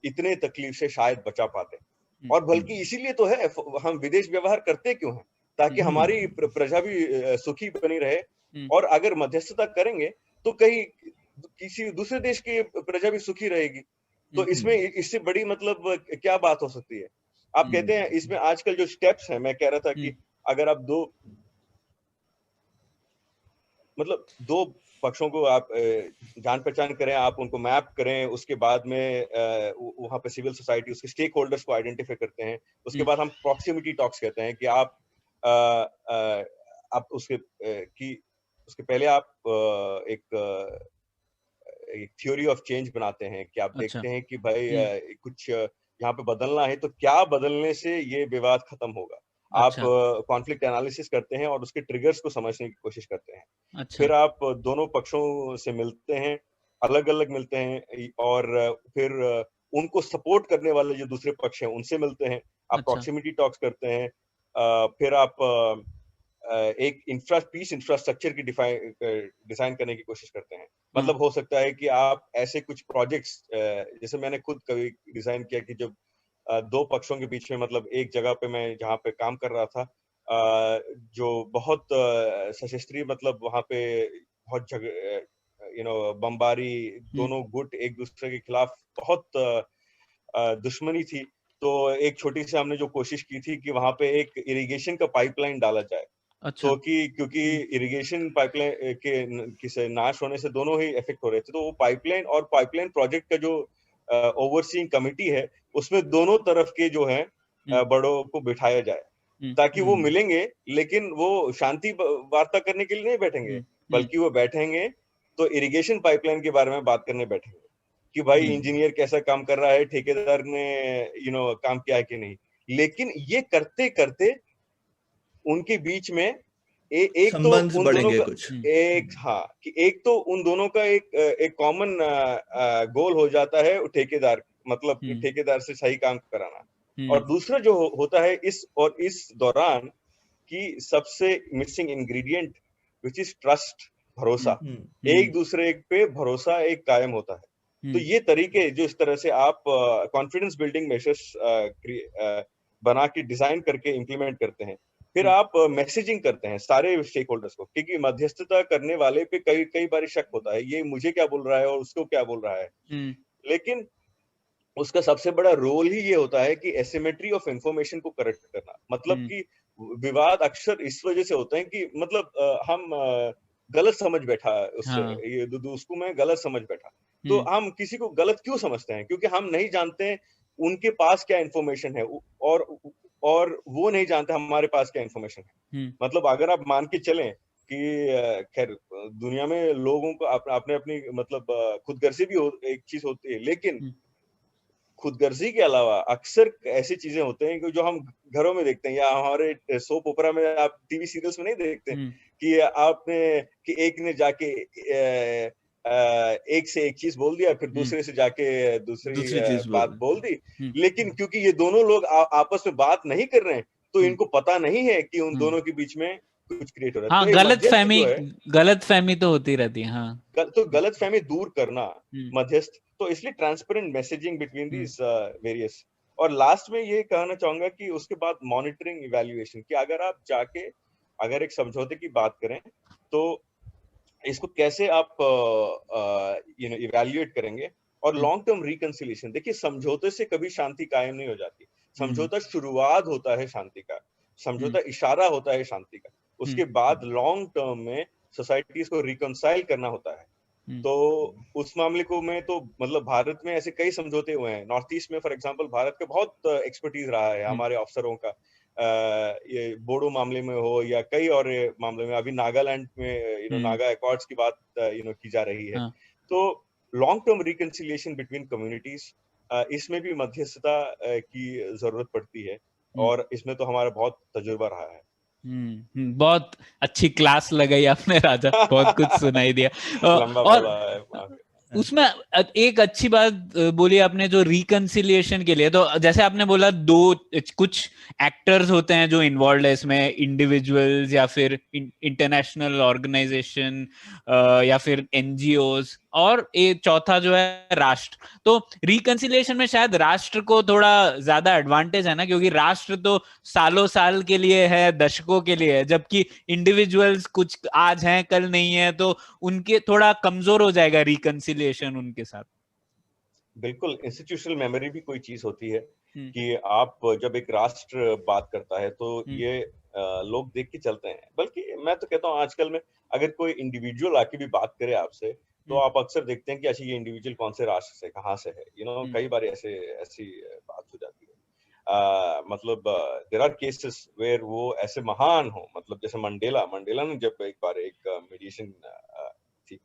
इतने तकलीफ से शायद बचा पाते। और बल्कि इसीलिए तो है हम विदेश व्यवहार करते क्यों हैं, ताकि हमारी प्रजा भी सुखी बनी रहे, और अगर मध्यस्थता करेंगे तो कहीं किसी दूसरे देश की प्रजा भी सुखी रहेगी। तो इसमें इससे बड़ी मतलब क्या बात हो सकती है? आप कहते हैं इसमें आजकल जो स्टेप्स हैं, मैं कह रहा था कि अगर आप दो पक्षों को आप जान पहचान करें, आप उनको मैप करें, उसके बाद में वहां पे सिविल सोसाइटी, उसके स्टेक होल्डर्स को आइडेंटिफाई करते हैं, उसके बाद हम प्रॉक्सिमिटी टॉक्स कहते हैं कि आप उसके पहले आप एक थ्योरी ऑफ चेंज बनाते हैं कि आप देखते हैं कि भाई कुछ यहाँ पे बदलना है, तो क्या बदलने से ये विवाद खत्म होगा। आप कॉन्फ्लिक्ट एनालिसिस करते हैं और उसके ट्रिगर्स को समझने की कोशिश करते हैं। फिर आप दोनों पक्षों से मिलते हैं, अलग अलग मिलते हैं, और फिर उनको सपोर्ट करने वाले जो दूसरे पक्ष हैं उनसे मिलते हैं, आप प्रॉक्सिमिटी टॉक्स करते हैं, फिर आप एक पीस इंफ्रास्ट्रक्चर की डिजाइन करने की कोशिश करते हैं। मतलब हो सकता है कि आप ऐसे कुछ प्रोजेक्ट्स, जैसे मैंने खुद कभी डिजाइन किया कि जब 2 पक्षों के बीच में, मतलब एक जगह पे मैं जहाँ पे काम कर रहा था, जो बहुत सशस्त्रीय, मतलब वहाँ पे बहुत बमबारी, दोनों गुट एक दूसरे के खिलाफ बहुत दुश्मनी थी। तो एक छोटी सी हमने जो कोशिश की थी कि वहाँ पे एक इरिगेशन का पाइपलाइन डाला जाए। तो क्योंकि इरिगेशन पाइपलाइन के नाश होने से दोनों ही इफेक्ट हो रहे थे, तो वो पाइपलाइन प्रोजेक्ट का जो ओवरसीइंग कमिटी है, उसमें दोनों तरफ के जो है बड़ों को बिठाया जाए, ताकि वो मिलेंगे, लेकिन वो शांति वार्ता करने के लिए नहीं बैठेंगे, बल्कि वो बैठेंगे तो इरिगेशन पाइपलाइन के बारे में बात करने बैठेंगे कि भाई इंजीनियर कैसा काम कर रहा है, ठेकेदार ने काम किया है कि नहीं। लेकिन ये करते करते उनके बीच में एक तो उन दोनों का एक तो उन दोनों का एक कॉमन गोल हो जाता है, ठेकेदार, मतलब ठेकेदार से सही काम कराना। और दूसरा जो होता है इस दौरान की सबसे missing ingredient, which is trust, भरोसा, एक दूसरे पे भरोसा एक कायम होता है। तो ये तरीके जो इस तरह से आप कॉन्फिडेंस बिल्डिंग मेजर्स बना के डिजाइन करके इम्प्लीमेंट करते हैं, फिर आप मैसेजिंग करते हैं सारे स्टेक होल्डर्स को, क्योंकि मध्यस्थता करने वाले पे कई बार शक होता है, ये मुझे क्या बोल रहा है और उसको क्या बोल रहा है। लेकिन उसका सबसे बड़ा रोल ही ये होता है कि एसिमेट्री ऑफ इंफॉर्मेशन को करेक्ट करना। मतलब कि विवाद अक्सर इस वजह से होते हैं कि मतलब हम गलत समझ बैठा उससे, ये उसको मैं गलत समझ बैठा। तो हम किसी को गलत क्यों समझते हैं? क्योंकि हम नहीं जानते उनके पास क्या इंफॉर्मेशन है, और वो नहीं जानते हमारे पास क्या इन्फॉर्मेशन है। मतलब अगर आप मान के चलें कि खैर दुनिया में लोगों को अपने अपनी मतलब खुदगर्जी भी एक चीज होती है, लेकिन खुदगर्जी के अलावा अक्सर ऐसी चीजें होते हैं कि जो हम घरों में देखते हैं या हमारे सोप ओपेरा में, आप टीवी सीरियल्स में नहीं देखते कि आपने कि एक ने जाके एक से एक चीज बोल दिया, फिर दूसरे से जाके दूसरी बात बोल दी, लेकिन क्योंकि ये दोनों लोग आपस में बात नहीं कर रहे हैं तो इनको पता नहीं है कि उन दोनों के बीच में कुछ क्रिएट हो रहा है। हाँ, गलत फहमी तो होती रहती है। हाँ, तो गलत फहमी दूर करना मध्यस्थ, तो इसलिए transparent messaging between these various. और लास्ट में ये कहना चाहूंगा कि उसके बाद मॉनिटरिंग इवैल्यूएशन, कि अगर आप जाके अगर एक समझौते की बात करें तो इसको कैसे आप इवैल्यूएट करेंगे, और लॉन्ग टर्म रिकंसिलिएशन। देखिए समझौते से कभी शांति कायम नहीं हो जाती, समझौता शुरुआत होता है शांति का, समझौता इशारा होता है शांति का, उसके बाद लॉन्ग टर्म में सोसाइटीज को रिकंसाइल करना होता है। तो उस मामले को में तो मतलब भारत में ऐसे कई समझौते हुए हैं। नॉर्थ ईस्ट में फॉर एग्जांपल भारत का बहुत एक्सपर्टीज रहा है, हमारे अफसरों का, ये बोडो मामले में हो या कई और मामले में, अभी नागालैंड में नागा एकॉर्ड्स की बात की जा रही है। तो long term reconciliation between communities, इसमें भी मध्यस्थता की जरूरत पड़ती है, और इसमें तो हमारा बहुत तजुर्बा रहा है। बहुत अच्छी क्लास लगाई आपने राजा, बहुत कुछ सुनाई दिया। और उसमें एक अच्छी बात बोली आपने जो रिकंसिलिएशन के लिए, तो जैसे आपने बोला कुछ एक्टर्स होते हैं जो इन्वॉल्व है इसमें, इंडिविजुअल्स या फिर इंटरनेशनल ऑर्गेनाइजेशन या फिर एनजीओज, और एक चौथा जो है राष्ट्र। तो रिकंसिलिएशन में शायद राष्ट्र को थोड़ा ज्यादा एडवांटेज है ना, क्योंकि राष्ट्र तो सालों साल के लिए है, दशकों के लिए है, जबकि इंडिविजुअल्स कुछ आज हैं कल नहीं है, तो उनके थोड़ा कमजोर हो जाएगा रिकंसिलिएशन उनके साथ। बिल्कुल, इंस्टीट्यूशनल मेमोरी भी कोई चीज होती है कि आप जब एक राष्ट्र बात करता है तो ये लोग देख के चलते हैं। बल्कि मैं तो कहता हूँ आजकल में अगर कोई इंडिविजुअल आके भी बात करे आपसे, तो आप अक्सर देखते हैं कि अच्छा ये इंडिविजुअल कौन से राष्ट्र से, कहाँ से है, कई बार ऐसी बात हो जाती है। मतलब देयर आर केसेस वेयर वो ऐसे महान हो, मतलब जैसे मंडेला ने जब एक बार एक मीडिएशन थी,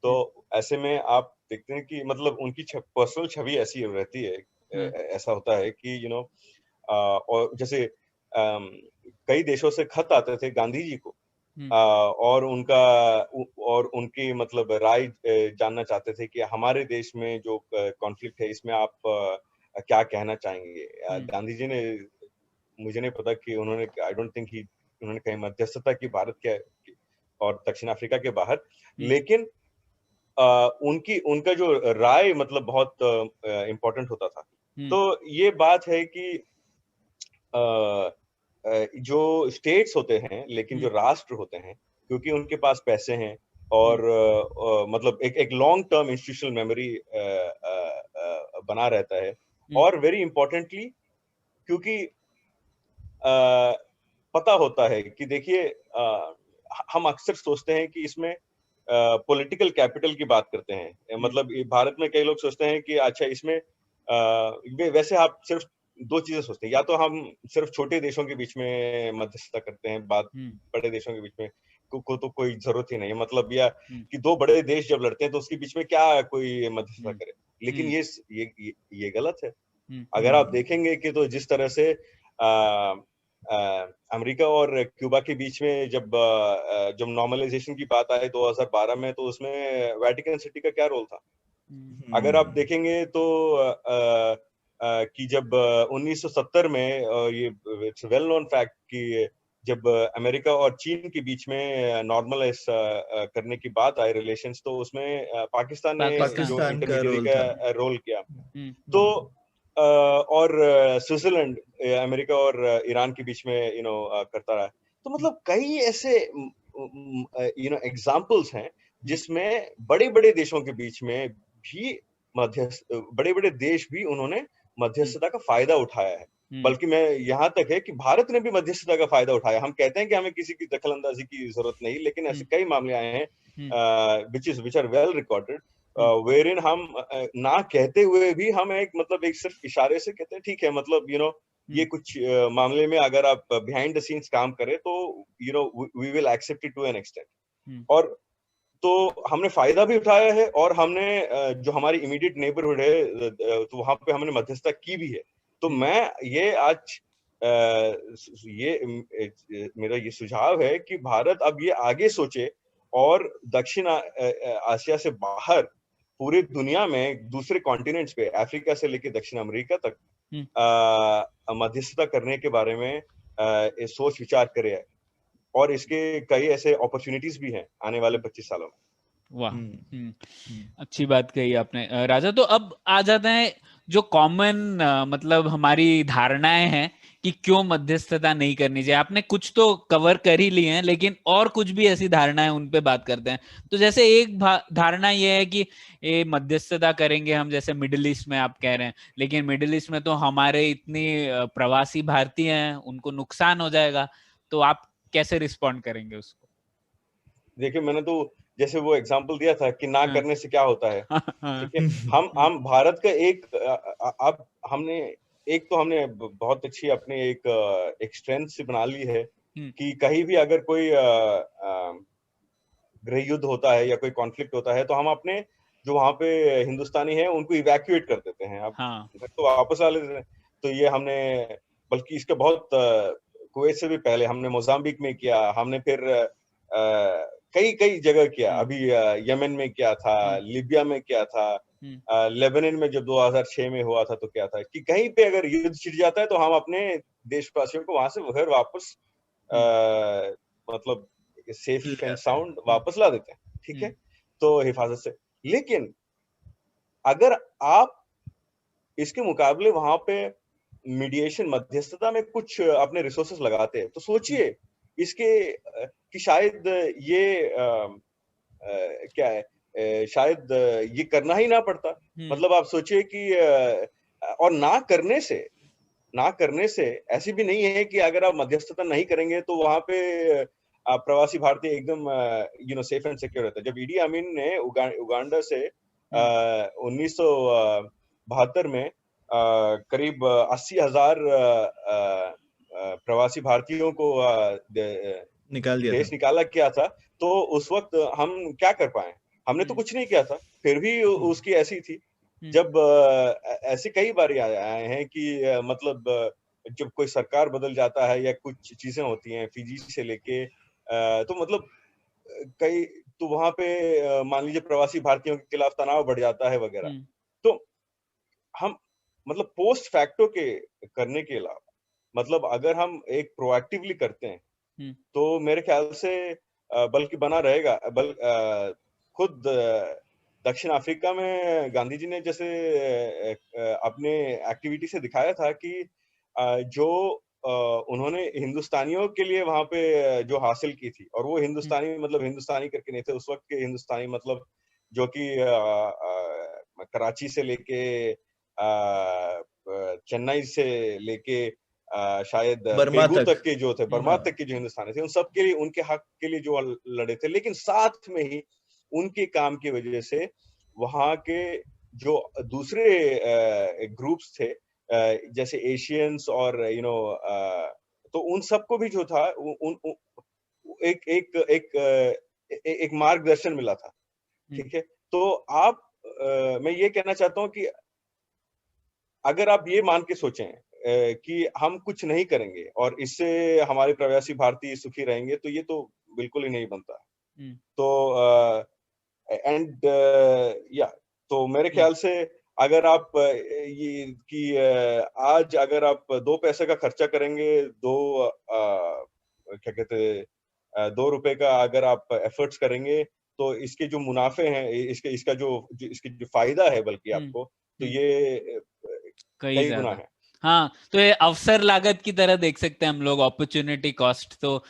तो ऐसे में आप देखते हैं कि मतलब उनकी पर्सनल छवि ऐसी रहती है, ऐसा होता है कि और जैसे कई देशों से खत आते थे गांधी जी को, और उनकी मतलब राय जानना चाहते थे कि हमारे देश में जो कॉन्फ्लिक्ट है इसमें आप क्या कहना चाहेंगे। गांधी जी ने, मुझे नहीं पता कि उन्होंने, आई डोंट थिंक उन्होंने कहीं मध्यस्थता की भारत के और दक्षिण अफ्रीका के बाहर, लेकिन उनका जो राय मतलब बहुत इम्पोर्टेंट होता था। तो ये बात है कि जो स्टेट्स होते हैं, लेकिन जो राष्ट्र होते हैं, क्योंकि उनके पास पैसे हैं और मतलब एक लॉन्ग टर्म इंस्टीट्यूशनल मेमोरी बना रहता है, और वेरी इंपॉर्टेंटली क्योंकि पता होता है कि देखिए हम अक्सर सोचते हैं कि इसमें पॉलिटिकल कैपिटल की बात करते हैं। मतलब भारत में कई लोग सोचते हैं कि अच्छा इसमें वैसे आप सिर्फ दो चीजें सोचते हैं, या तो हम सिर्फ छोटे देशों के बीच में मध्यस्थता करते हैं, बात बड़े देशों के बीच में को तो कोई जरूरत ही नहीं है, मतलब या कि दो बड़े देश जब लड़ते हैं तो उसके बीच में क्या कोई मध्यस्थता करे। लेकिन ये गलत है। अगर आप देखेंगे कि तो जिस तरह से अमेरिका और क्यूबा के बीच में जब नॉर्मलाइजेशन की बात आई 2012 में, तो उसमें वेटिकन सिटी का क्या रोल था। अगर आप देखेंगे तो कि जब 1970 में ये इट्स वेल नोन फैक्ट कि जब अमेरिका और चीन के बीच में नॉर्मलाइज करने की बात आई रिलेशंस, तो उसमें पाकिस्तान ने जो इंटरमीडिएरी का रोल किया। तो और स्विट्जरलैंड अमेरिका और ईरान के बीच में करता रहा। तो मतलब कई ऐसे एग्जांपल्स हैं जिसमें बड़े बड़े देशों के बीच में भी बड़े बड़े देश भी उन्होंने मध्यस्थता का फायदा उठाया है। बल्कि मैं यहाँ तक है कि भारत ने भी मध्यस्थता का फायदा उठाया। हम कहते हैं कि हमें किसी की दखलंदाजी की जरूरत नहीं, लेकिन ऐसे कई मामले आए हैं विच आर वेल रिकॉर्डेड, वेरिन हम ना कहते हुए भी हम एक मतलब एक सिर्फ इशारे से कहते हैं ठीक है, मतलब ये कुछ मामले में अगर आप बिहाइंड द सीन्स काम करें तो you know we will accept it to an extent. और तो हमने फायदा भी उठाया है, और हमने जो हमारी इमीडिएट नेबरहुड है तो वहां पे हमने मध्यस्थता की भी है। तो मैं ये आज ये मेरा ये सुझाव है कि भारत अब ये आगे सोचे और दक्षिण एशिया से बाहर पूरी दुनिया में दूसरे कॉन्टिनेंट्स पे, अफ्रीका से लेकर दक्षिण अमेरिका तक मध्यस्थता करने के बारे में सोच विचार करे। और इसके कई ऐसे अपॉर्चुनिटीज भी हैं आने वाले 25 सालों में। वाह, अच्छी बात कही आपने राजा। तो अब आ जाते हैं जो कॉमन मतलब हमारी धारणाएं हैं कि क्यों मध्यस्थता नहीं करनी चाहिए। आपने कुछ तो कवर कर ही लिए हैं, लेकिन और कुछ भी ऐसी धारणाएं उन पे बात करते हैं। तो जैसे एक धारणा ये है कि ये मध्यस्थता करेंगे हम, जैसे मिडिल ईस्ट में आप कह रहे हैं, लेकिन मिडिल ईस्ट में तो हमारे इतने प्रवासी भारतीय हैं, उनको नुकसान हो जाएगा। तो आप कैसे रिस्पॉन्ड करेंगे उसको? देखिए, मैंने तो जैसे वो एग्जांपल दिया था कि ना करने से क्या होता है, ठीक है। हम भारत का अब हमने बहुत अच्छी अपने एक स्ट्रेंथ से बना ली है कि कहीं भी अगर कोई गृह युद्ध होता है या कोई कॉन्फ्लिक्ट होता है तो हम अपने जो वहां पे हिंदुस्तानी है उनको इवैक्यूएट कर देते हैं, अब घर तो वापस आ लेते हैं। तो ये हमने, बल्कि इसके बहुत कुवैत से भी पहले हमने मोजाम्बिक में किया, हमने फिर कई जगह किया, अभी यमन में किया था, लीबिया में किया था, लेबनान में जब 2006 में हुआ था तो क्या था कि कहीं पे अगर युद्ध छिड़ जाता है तो हम अपने देशवासियों को वहां से घर वापस मतलब सेफ एंड साउंड वापस ला देते हैं, ठीक है, तो हिफाजत से। लेकिन अगर आप इसके मुकाबले वहां पे मीडिएशन, मध्यस्थता में कुछ अपने रिसोर्सेस लगाते हैं तो सोचिए इसके कि शायद ये क्या है, शायद ये करना ही ना पड़ता। मतलब आप सोचिए कि और ना करने से ऐसी भी नहीं है कि अगर आप मध्यस्थता नहीं करेंगे तो वहां पे प्रवासी भारतीय एकदम सेफ एंड सिक्योर रहता है। जब ईडी अमीन ने उगांडा से 1972 में करीब 80,000 प्रवासी भारतीयों को निकाला किया था, तो उस वक्त हम क्या कर पाए? हमने तो कुछ नहीं किया था, फिर भी उसकी ऐसी थी। जब ऐसे कई बार आए हैं कि मतलब जब कोई सरकार बदल जाता है या कुछ चीजें होती हैं, फिजी से लेके तो मतलब कई तो वहां पे मान लीजिए प्रवासी भारतीयों के खिलाफ तनाव बढ़ जाता है वगैरह। तो हम मतलब पोस्ट फैक्टो के करने के अलावा, मतलब अगर हम एक प्रोएक्टिवली करते हैं तो मेरे ख्याल से बल्कि बना रहेगा। खुद दक्षिण अफ्रीका में गांधी जी ने जैसे अपने एक्टिविटी से दिखाया था कि जो उन्होंने हिंदुस्तानियों के लिए वहां पे जो हासिल की थी, और वो हिंदुस्तानी मतलब हिंदुस्तानी करके नहीं थे उस वक्त के हिंदुस्तानी, मतलब जो कि कराची से लेके चेन्नई से लेके शायद पेगू तक के जो थे, बर्मा तक के जो हिंदुस्तानी थे, उन सब के लिए, उनके हक के लिए जो लड़े थे। लेकिन साथ में ही उनके काम की वजह से वहां के जो दूसरे ग्रुप्स थे जैसे एशियंस और तो उन सबको भी जो था एक मार्गदर्शन मिला था, ठीक है। तो आप मैं ये कहना चाहता हूं कि अगर आप ये मान के सोचें कि हम कुछ नहीं करेंगे और इससे हमारे प्रवासी भारतीय सुखी रहेंगे, तो ये तो बिल्कुल ही नहीं बनता। तो तो मेरे ख्याल से अगर आप ये कि आज अगर आप 2 पैसे का खर्चा करेंगे, क्या कहते 2 रुपए का अगर आप एफर्ट्स करेंगे, तो इसके जो मुनाफे हैं, इसका जो फायदा है बल्कि आपको, तो ये कई गुना है। हाँ, तो ये अवसर लागत की तरह देख सकते हैं हम लोग, अपॉर्चुनिटी कॉस्ट। तो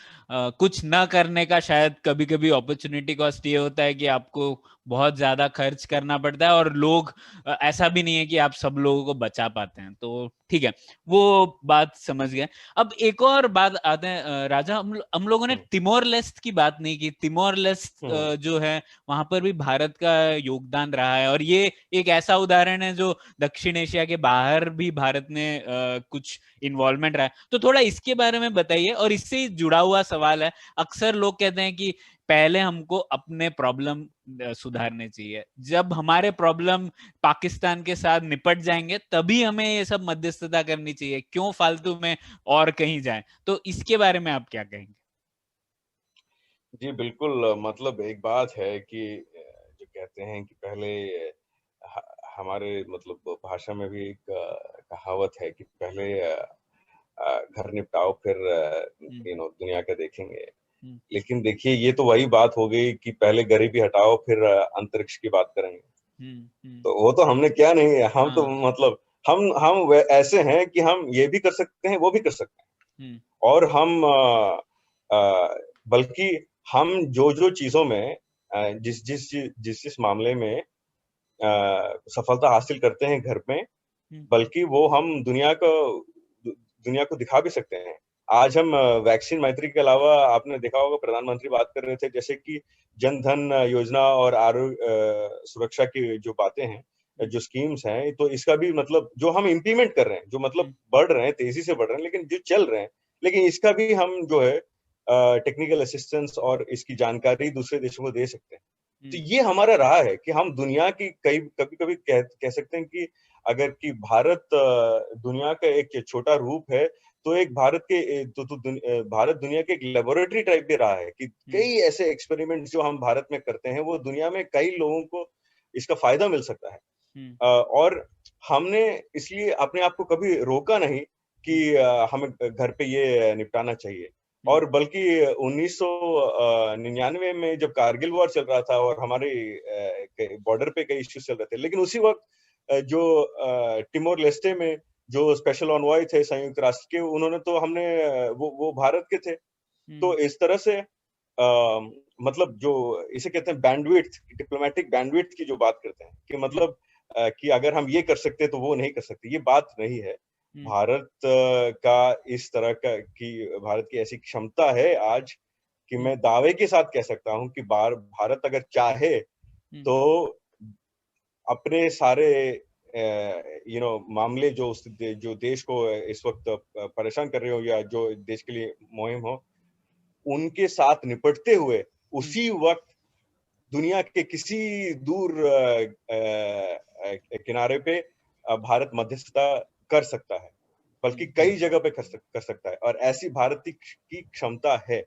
कुछ ना करने का शायद कभी कभी अपॉर्चुनिटी कॉस्ट ये होता है कि आपको बहुत ज्यादा खर्च करना पड़ता है, और लोग ऐसा भी नहीं है कि आप सब लोगों को बचा पाते हैं। तो ठीक है, वो बात समझ गए। अब एक और बात आते हैं राजा, हम लोगों ने तिमोर लेस्ट की बात नहीं की। तिमोर लेस्ट जो है वहां पर भी भारत का योगदान रहा है, और ये एक ऐसा उदाहरण है जो दक्षिण एशिया के बाहर भी भारत ने कुछ इन्वॉल्वमेंट रहा है। तो थोड़ा इसके बारे में बताइए। और इससे जुड़ा हुआ सवाल है, अक्सर लोग कहते हैं कि पहले हमको अपने प्रॉब्लम सुधारने चाहिए, जब हमारे प्रॉब्लम पाकिस्तान के साथ निपट जाएंगे तभी हमें ये सब मध्यस्थता करनी चाहिए, क्यों फालतू में और कहीं जाए। तो इसके बारे में आप क्या कहेंगे? जी बिल्कुल, मतलब एक बात है कि जो कहते हैं कि पहले हमारे मतलब भाषा में भी एक कहावत है कि पहले घर निपटाओ फिर दुनिया का देखेंगे। लेकिन देखिए, ये तो वही बात हो गई कि पहले गरीबी हटाओ फिर अंतरिक्ष की बात करेंगे। तो वो तो हमने क्या नहीं है, हम तो मतलब हम ऐसे हैं कि हम ये भी कर सकते हैं, वो भी कर सकते हैं। और हम बल्कि हम जो चीजों में जिस मामले में सफलता हासिल करते हैं घर में, बल्कि वो हम दुनिया को दिखा भी सकते हैं। आज हम वैक्सीन मैत्री के अलावा आपने देखा होगा प्रधानमंत्री बात कर रहे थे जैसे कि जन धन योजना और आरोग्य सुरक्षा की जो बातें हैं, जो स्कीम्स हैं, तो इसका भी मतलब जो हम इम्प्लीमेंट कर रहे हैं, जो मतलब बढ़ रहे हैं, तेजी से बढ़ रहे हैं, लेकिन जो चल रहे हैं, लेकिन इसका भी हम जो है टेक्निकल असिस्टेंस और इसकी जानकारी दूसरे देशों को दे सकते हैं। तो ये हमारा रहा है कि हम दुनिया की कभी कह सकते हैं कि अगर कि भारत दुनिया का एक छोटा रूप है, तो एक भारत दुनिया के एक लेबोरेटरी टाइप भी रहा है कि कई ऐसे एक्सपेरिमेंट्स जो हम भारत में करते हैं वो दुनिया में कई लोगों को इसका फायदा मिल सकता है। और हमने इसलिए अपने आप को कभी रोका नहीं कि हमें घर पे ये निपटाना चाहिए। और बल्कि 1999 में जब कारगिल वॉर चल रहा था और हमारे बॉर्डर पे कई इश्यूज चल रहे थे, लेकिन उसी वक्त जो टिमोर लेस्टे में जो स्पेशल ऑनवॉय थे संयुक्त राष्ट्र के, उन्होंने तो हमने वो भारत के थे। तो इस तरह से मतलब जो इसे कहते हैं बैंडविड्थ, डिप्लोमेटिक बैंडविड्थ की जो बात करते हैं कि मतलब कि अगर हम ये कर सकते तो वो नहीं कर सकते, ये बात नहीं है। भारत का इस तरह का कि भारत की ऐसी क्षमता है आज कि मैं दावे के साथ कह सकता हूं कि भारत अगर चाहे तो अपने सारे मामले जो देश को इस वक्त परेशान कर रहे हो या जो देश के लिए मुहिम हो, उनके साथ निपटते हुए उसी वक्त दुनिया के किसी दूर किनारे पे भारत मध्यस्थता कर सकता है, बल्कि कई जगह पे कर सकता है, और ऐसी भारत की क्षमता है।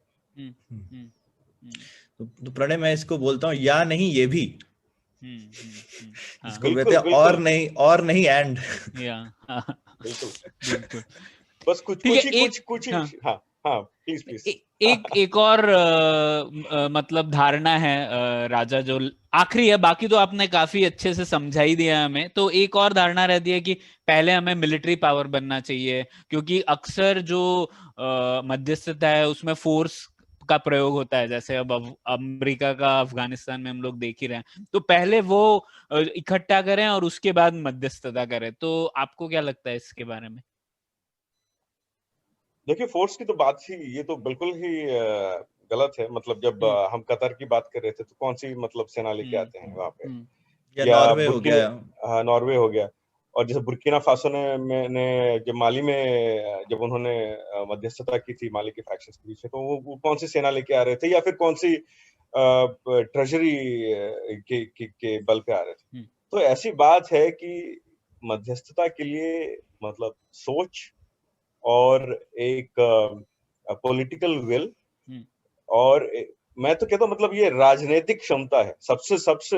तो प्रणय, मैं इसको बोलता हूँ या नहीं ये भी, इसको बिल्कुल, और नहीं एंड। बिल्कुल बस कुछ हाँ प्लीज एक और मतलब धारणा है राजा, जो आखिरी है, बाकी तो आपने काफी अच्छे से समझा ही दिया हमें। तो एक और धारणा रहती है कि पहले हमें मिलिट्री पावर बनना चाहिए, क्योंकि अक्सर जो मध्यस्थता है उसमें फोर्स का प्रयोग होता है, जैसे अब अमेरिका का अफगानिस्तान में हम लोग देख ही रहे हैं। तो पहले वो इकट्ठा करें और उसके बाद मध्यस्थता करें। तो आपको क्या लगता है इसके बारे में? देखिए, फोर्स की तो बात ही, ये तो बिल्कुल ही गलत है। मतलब जब हम कतर की बात कर रहे थे तो कौन सी मतलब सेना लेके आते हैं वहां पे, या नॉर्वे हो गया, और जैसे बुर्किना फासो ने जब माली में जब उन्होंने मध्यस्थता की थी माली के फैक्शंस के बीच में, तो वो कौन सी सेना लेके आ रहे थे, या फिर कौन सी ट्रेजरी के बल पे आ रहे थे। तो ऐसी बात है कि मध्यस्थता के लिए मतलब सोच और एक पॉलिटिकल विल, और मैं तो कहता हूँ मतलब ये राजनीतिक क्षमता है। सबसे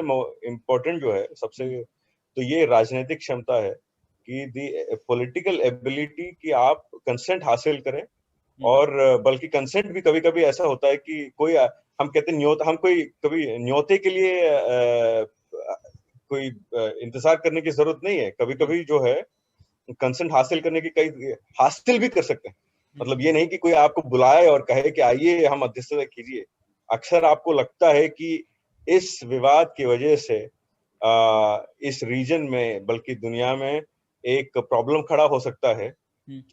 इम्पोर्टेंट जो है, तो ये राजनीतिक क्षमता है कि दी पॉलिटिकल एबिलिटी कि आप कंसेंट हासिल करें। और बल्कि कंसेंट भी कभी कभी ऐसा होता है कि कोई हम कहते हैं हम कभी न्योते के लिए कोई इंतजार करने की जरूरत नहीं है। कभी कभी जो है कंसेंट हासिल करने की कई हासिल भी कर सकते हैं। मतलब ये नहीं कि कोई आपको बुलाए और कहे कि आइए हम मध्यस्थता कीजिए। अक्सर आपको लगता है कि इस विवाद की वजह से इस रीजन में बल्कि दुनिया में एक प्रॉब्लम खड़ा हो सकता है।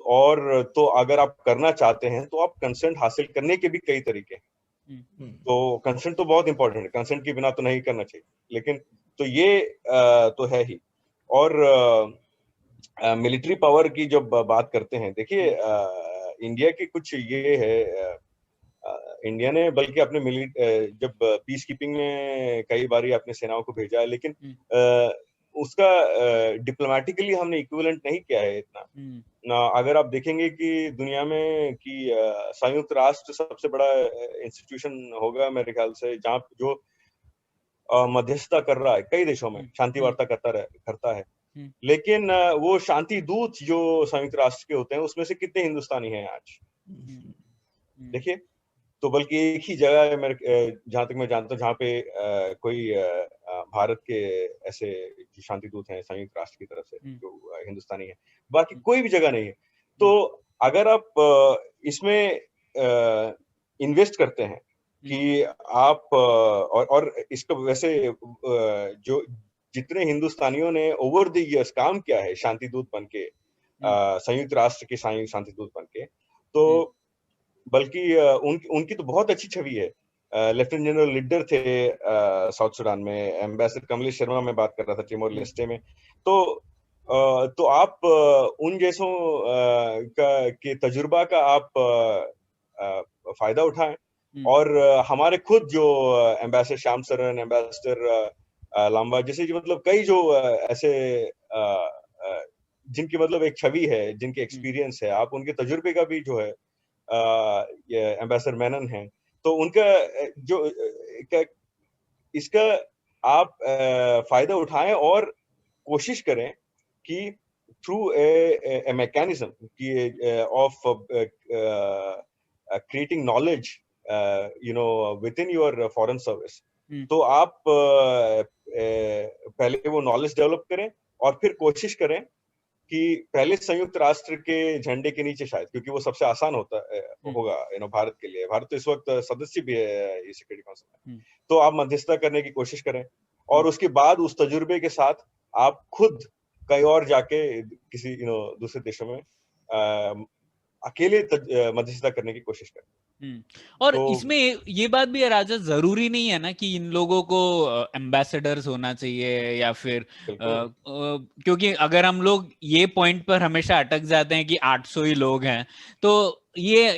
और तो अगर आप करना चाहते हैं तो आप कंसेंट हासिल करने के भी कई तरीके हैं। तो कंसेंट तो बहुत इंपॉर्टेंट है, कंसेंट के बिना तो नहीं करना चाहिए, लेकिन तो ये तो है ही। और मिलिट्री पावर की जब बात करते हैं, देखिए इंडिया की कुछ ये है, इंडिया ने बल्कि अपने जब पीस कीपिंग में कई बारी अपने सेनाओं को भेजा है, लेकिन उसका डिप्लोमेटिकली हमने इक्विवेलेंट नहीं किया है इतना ना। अगर आप देखेंगे कि दुनिया में कि संयुक्त राष्ट्र सबसे बड़ा इंस्टीट्यूशन होगा मेरे ख्याल से, जहाँ जो मध्यस्थता कर रहा है कई देशों में, शांति वार्ता करता है, लेकिन वो शांति दूत जो संयुक्त राष्ट्र के होते हैं उसमें से कितने हिंदुस्तानी हैं आज? देखिए, तो बल्कि एक ही जगह है मेरे जहाँ तक मैं जानता हूँ जहाँ पे कोई भारत के ऐसे जो शांति दूत हैं संयुक्त राष्ट्र की तरफ से जो हिंदुस्तानी है, बाकी कोई भी जगह नहीं है। तो अगर आप इसमें इन्वेस्ट करते हैं कि आप और इसको वैसे जो जितने हिंदुस्तानियों ने ओवर द इयर्स काम किया है शांति दूत बनके, संयुक्त राष्ट्र के शांति दूत बनके, तो बल्कि उनकी तो बहुत अच्छी छवि है। लेफ्टिनेंट जनरल लिडर थे साउथ सुडान में, एम्बेसडर कमलेश शर्मा में बात कर रहा था टिमोर लेस्टे में। तो आप उन जैसों के तजुर्बा का आप फायदा उठाएं। और हमारे खुद जो एम्बेसडर श्याम सरन, एम्बेसडर लांबा जैसे जो मतलब कई जो ऐसे जिनकी मतलब एक छवि है, जिनके एक्सपीरियंस है, आप उनके तजुर्बे का भी जो है ये एम्बेसडर मेनन है, तो उनका जो इसका आप फायदा उठाएं और कोशिश करें कि थ्रू ए मैकेनिज्म की of creating knowledge with in your foreign service, तो आप पहले वो नॉलेज डेवलप करें और फिर कोशिश करें कि पहले संयुक्त राष्ट्र के झंडे के नीचे, शायद क्योंकि वो सबसे आसान होगा भारत के लिए। भारत तो इस वक्त सदस्य भी है सिक्योरिटी काउंसिल में। तो आप मध्यस्थता करने की कोशिश करें और उसके बाद उस तजुर्बे के साथ आप खुद कहीं और जाके किसी दूसरे देशों में अकेले मध्यस्थता करने की कोशिश करें। और तो इसमें ये बात भी है राजा, जरूरी नहीं है ना कि इन लोगों को एम्बेसडर्स होना चाहिए या फिर क्योंकि अगर हम लोग ये पॉइंट पर हमेशा अटक जाते हैं कि 800 ही लोग हैं, तो ये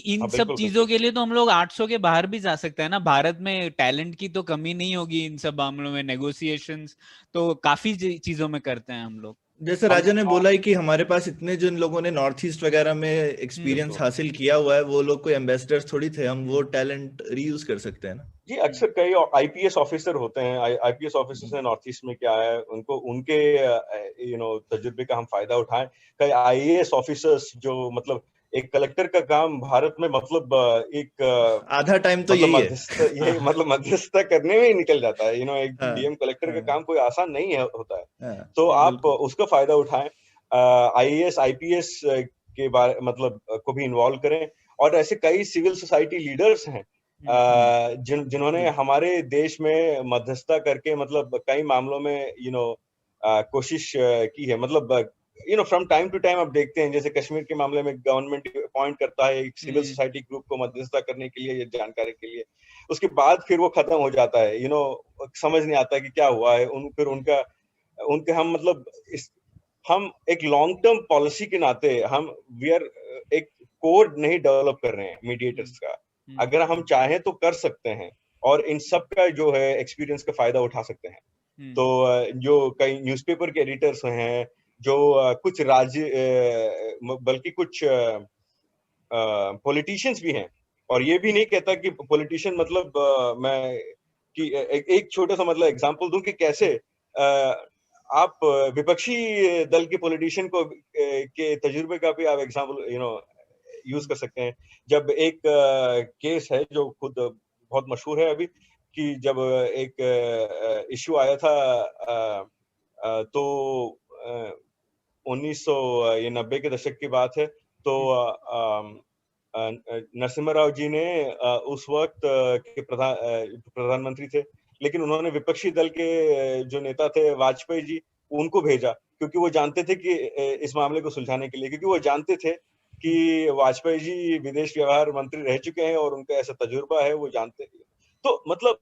इन सब चीजों के लिए तो हम लोग 800 के बाहर भी जा सकते हैं ना। भारत में टैलेंट की तो कमी नहीं होगी इन सब मामलों में, नेगोशिएशंस तो काफी चीजों में करते हैं हम लोग। जैसे राजा ने बोला है कि हमारे पास इतने जिन लोगों ने नॉर्थ ईस्ट वगैरह में एक्सपीरियंस हासिल किया हुआ है, वो लोग कोई एम्बेसडर्स थोड़ी थे, हम वो टैलेंट रीयूज कर सकते हैं ना। जी, अक्सर कई आईपीएस ऑफिसर होते हैं, आईपीएस ऑफिसर्स ने नॉर्थ ईस्ट में क्या है, उनको उनके तजुर्बे का हम फायदा उठाएं। कई आईएएस ऑफिसर्स जो मतलब एक कलेक्टर का काम भारत में मतलब एक आधा टाइम तो यही है मतलब मध्यस्थता करने में ही निकल जाता है। एक डीएम कलेक्टर का काम कोई आसान नहीं होता है। तो आप उसका फायदा उठाएं, आईएएस आईपीएस के बारे मतलब को भी इन्वॉल्व करें। और ऐसे कई सिविल सोसाइटी लीडर्स हैं जिन्होंने हमारे देश में मध्यस्थता करके मतलब कई मामलों में कोशिश की है। मतलब फ्रॉम टाइम टू टाइम आप देखते हैं, जैसे कश्मीर के मामले में गवर्नमेंट अपॉइंट करता है एक सिविल सोसाइटी ग्रुप को मध्यस्थता करने के लिए, जानकारी के लिए, उसके बाद फिर वो खत्म हो जाता है। समझ नहीं आता कि क्या हुआ है। फिर उनके हम मतलब हम एक लॉन्ग टर्म पॉलिसी के नाते हम एक कोड नहीं डेवलप कर रहे हैं मीडिएटर्स का। अगर हम चाहें तो कर सकते हैं और इन सब का जो है एक्सपीरियंस का फायदा उठा सकते हैं। तो जो कई न्यूज़पेपर के एडिटर्स हैं, जो कुछ बल्कि कुछ पॉलिटिशियंस भी हैं। और ये भी नहीं कहता कि पॉलिटिशियन मतलब मैं कि एक छोटा सा मतलब एग्जांपल दूं कि कैसे आप विपक्षी दल के पॉलिटिशियन को के तजुर्बे का भी आप एग्जांपल यूज कर सकते हैं। जब एक केस है जो खुद बहुत मशहूर है अभी, कि जब एक इश्यू आया था तो 1990 के दशक की बात है, तो नरसिम्हा राव जी ने उस वक्त के प्रधानमंत्री थे, लेकिन उन्होंने विपक्षी दल के जो नेता थे वाजपेयी जी, उनको भेजा, क्योंकि वो जानते थे कि इस मामले को सुलझाने के लिए, क्योंकि वो जानते थे कि वाजपेयी जी विदेश व्यवहार मंत्री रह चुके हैं और उनका ऐसा तजुर्बा है, वो जानते हैं। तो मतलब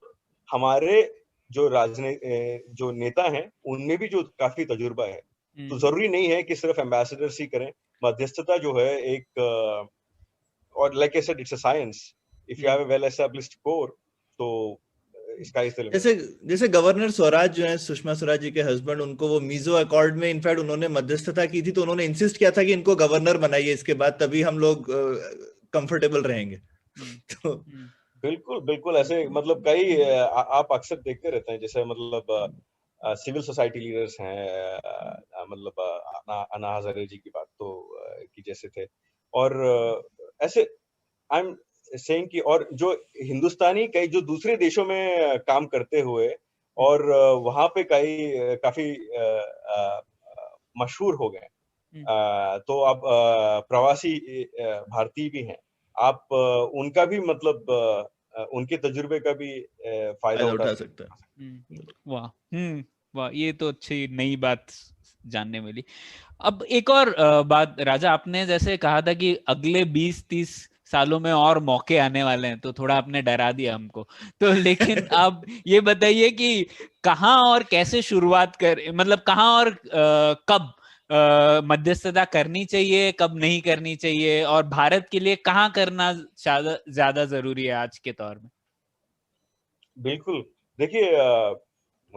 हमारे जो जो नेता हैं, उनमें भी जो काफी तजुर्बा है, तो जरूरी नहीं है कि सिर्फ एम्बेसडर्स ही करें। मध्यस्थता जो है एक और like I said, it's a science. If you have a well established core, तो स्काई इज द लिमिट। जैसे गवर्नर स्वराज जो है, सुषमा स्वराज जी के हस्बैंड, उनको वो मीजो अकॉर्ड में इनफैक्ट उन्होंने मध्यस्थता की थी, तो उन्होंने इंसिस्ट किया था कि इनको गवर्नर बनाइए इसके बाद, तभी हम लोग कंफर्टेबल रहेंगे। तो बिल्कुल बिल्कुल ऐसे मतलब कई आप अक्सर देखते रहते हैं, जैसे मतलब सिविल सोसाइटी लीडर्स हैं, मतलब अन्ना हजारे जी की बात तो की जैसे थे, और ऐसे आई एम सेइंग कि और जो हिंदुस्तानी कई जो दूसरे देशों में काम करते हुए और वहां पे कई काफी मशहूर हो गए, तो अब प्रवासी भारतीय भी हैं, आप उनका भी मतलब उनके तजुर्बे का भी फायदा उठा सकते हैं। वाह, वाह, ये तो अच्छी नई बात जानने मिली। अब एक और बात राजा, आपने जैसे कहा था कि अगले 20-30 सालों में और मौके आने वाले हैं, तो थोड़ा आपने डरा दिया हमको। तो लेकिन आप ये बताइए कि कहाँ और कैसे शुरुआत कर, मतलब कहाँ और कब मध्यस्थता करनी चाहिए, कब नहीं करनी चाहिए, और भारत के लिए कहाँ करना ज्यादा जरूरी है आज के दौर में? बिल्कुल, देखिए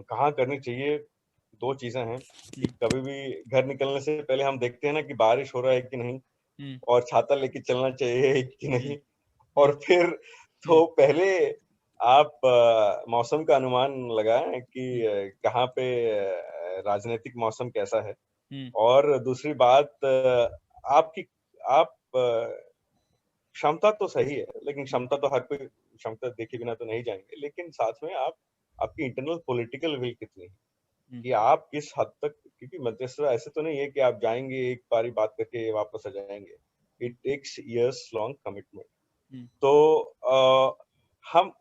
कहाँ करनी चाहिए, दो चीजें हैं कि कभी भी घर निकलने से पहले हम देखते हैं ना कि बारिश हो रहा है कि नहीं, और छाता लेके चलना चाहिए कि नहीं, और फिर तो पहले आप मौसम का अनुमान लगाएं कि कहाँ पे राजनीतिक मौसम कैसा है, और दूसरी बात आपकी आप क्षमता तो सही है, लेकिन क्षमता तो हर कोई क्षमता देखे बिना तो नहीं जाएंगे, लेकिन साथ में आप आपकी इंटरनल पॉलिटिकल विल कितनी है कि आप किस हद तक, क्योंकि मध्यस्थता ऐसे तो नहीं है कि आप जाएंगे एक बारी बात करके वापस आ जाएंगे, it takes years long commitment. तो हम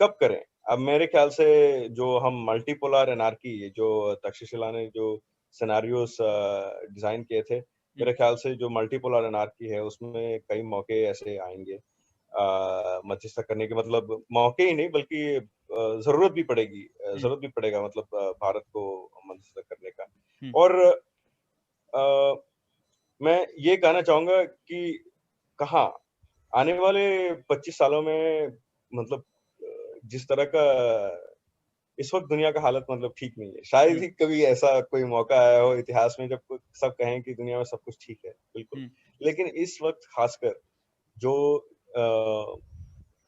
कब करें? अब मेरे ख्याल से जो हम मल्टीपोलर एनार्की, जो तक्षशिला ने जो सिनेरियोस डिजाइन किए थे, मेरे ख्याल से जो मल्टीपोलर एनार्की है उसमें कई मौके ऐसे आएंगे मध्यस्थता करने के, मतलब मौके ही नहीं बल्कि जरूरत भी पड़ेगी, जरूरत भी पड़ेगा मतलब भारत को मध्यस्थता करने का। और मैं ये कहना चाहूंगा कि कहाँ आने वाले 25 सालों में मतलब जिस तरह का इस वक्त दुनिया का हालत मतलब ठीक नहीं है, शायद ही कभी ऐसा कोई मौका आया हो इतिहास में जब सब कहें कि दुनिया में सब कुछ ठीक है, बिल्कुल। लेकिन इस वक्त खासकर जो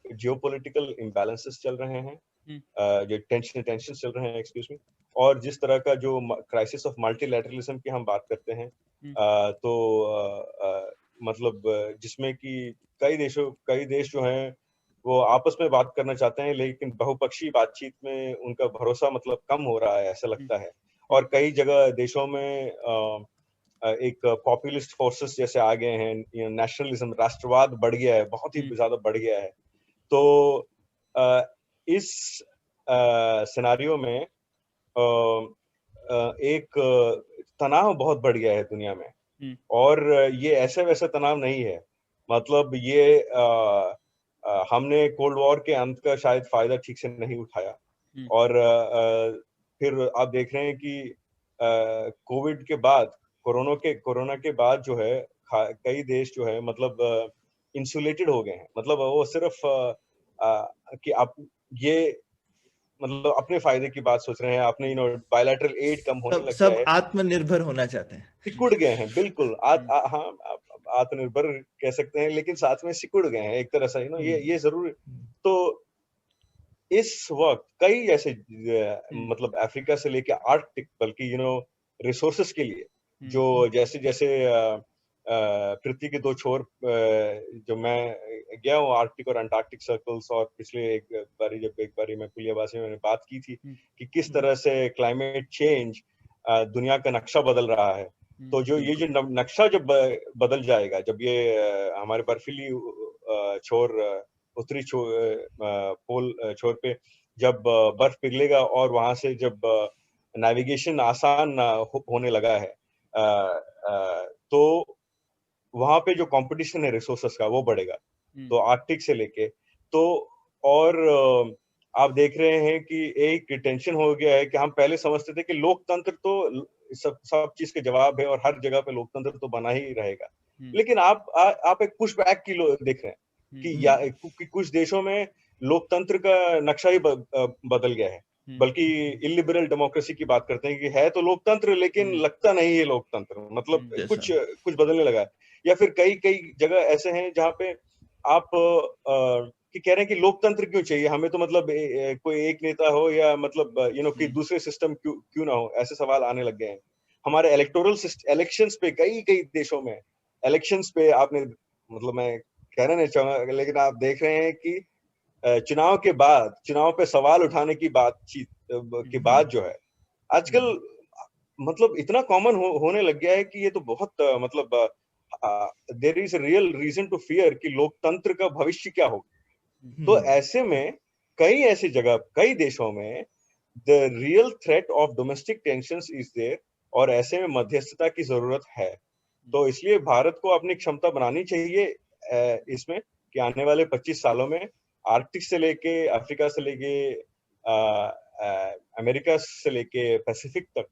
जियोपॉलिटिकल इम्बैलेंसेस चल रहे हैं, जो टेंशन चल रहे हैं, एक्सक्यूज मी, और जिस तरह का जो क्राइसिस ऑफ मल्टीलैटरलिज्म की हम बात करते हैं, तो मतलब जिसमें कि कई देश जो हैं वो आपस में बात करना चाहते हैं, लेकिन बहुपक्षीय बातचीत में उनका भरोसा मतलब कम हो रहा है, ऐसा लगता है। और कई जगह देशों में एक पॉपुलिस्ट फोर्सेस जैसे आ गए हैं, नेशनलिज्म, राष्ट्रवाद बढ़ गया है, बहुत ही ज्यादा बढ़ गया है। तो इस सिनेरियो में एक तनाव बहुत बढ़ गया है दुनिया में, और ये ऐसे वैसे तनाव नहीं है, मतलब ये हमने कोल्ड वॉर के अंत का शायद फायदा ठीक से नहीं उठाया, और फिर आप देख रहे हैं कि कोविड के बाद, कोरोना के बाद जो है कई देश जो है मतलब इंसुलेटेड हो गए हैं, मतलब वो सिर्फ कि आप ये मतलब अपने फायदे की बात सोच रहे हैं, आपने बायलैटरल एड कम होने लग गया सब है, आत्मनिर्भर होना चाहते हैं, सिकुड़ गए हैं, बिल्कुल हाँ, आत्मनिर्भर कह सकते हैं, लेकिन साथ में सिकुड़ गए हैं एक तरह से, ये जरूर। तो इस वक्त कई ऐसे मतलब अफ्रीका से लेके आर्कटिक, बल्कि रिसोर्सेस के लिए जो जैसे जैसे पृथ्वी के दो छोर, जो मैं गया हूँ आर्कटिक और अंटार्कटिक सर्कल्स, और पिछले एक बारी मैं पुलियाबाजी में मैंने बात की थी कि किस तरह से क्लाइमेट चेंज दुनिया का नक्शा बदल रहा है। तो ये जो नक्शा जब बदल जाएगा, जब ये हमारे बर्फीली छोर उत्तरी पोल छोर पे जब बर्फ पिघलेगा और वहां से जब नेविगेशन आसान होने लगा है, तो वहां पे जो कंपटीशन है रिसोर्सेस का वो बढ़ेगा। तो आर्कटिक से लेके तो और आप देख रहे हैं कि एक टेंशन हो गया है कि हम पहले समझते थे कि लोकतंत्र तो सब चीज के जवाब है और हर जगह पे लोकतंत्र तो बना ही रहेगा, लेकिन आप एक पुश बैक की देख रहे हैं कि कुछ देशों में लोकतंत्र का नक्शा ही बदल गया है, बल्कि इलिबरल डेमोक्रेसी की बात करते हैं कि है तो लोकतंत्र लेकिन लगता नहीं है लोकतंत्र, मतलब कुछ बदलने लगा है। या फिर कई जगह ऐसे हैं जहाँ पे आप कि कह रहे हैं कि लोकतंत्र क्यों चाहिए हमें, तो मतलब कोई एक नेता हो या मतलब कि दूसरे सिस्टम क्यों ना हो, ऐसे सवाल आने लग गए हैं। हमारे इलेक्शंस पे कई देशों में इलेक्शंस पे आपने, मतलब मैं कहना नहीं चाहूंगा, लेकिन आप देख रहे हैं कि चुनाव पे सवाल उठाने की बातचीत के बाद जो है आजकल मतलब इतना कॉमन होने लग गया है कि ये तो बहुत मतलब there is a real reason to fear कि लोकतंत्र का भविष्य क्या होगा। तो ऐसे में कई देशों में the real threat of domestic tensions is there और ऐसे में मध्यस्थता की जरूरत है। तो इसलिए भारत को अपनी क्षमता बनानी चाहिए इसमें कि आने वाले 25 सालों में आर्कटिक से लेके अफ्रीका से लेके अमेरिका से लेके पैसिफिक तक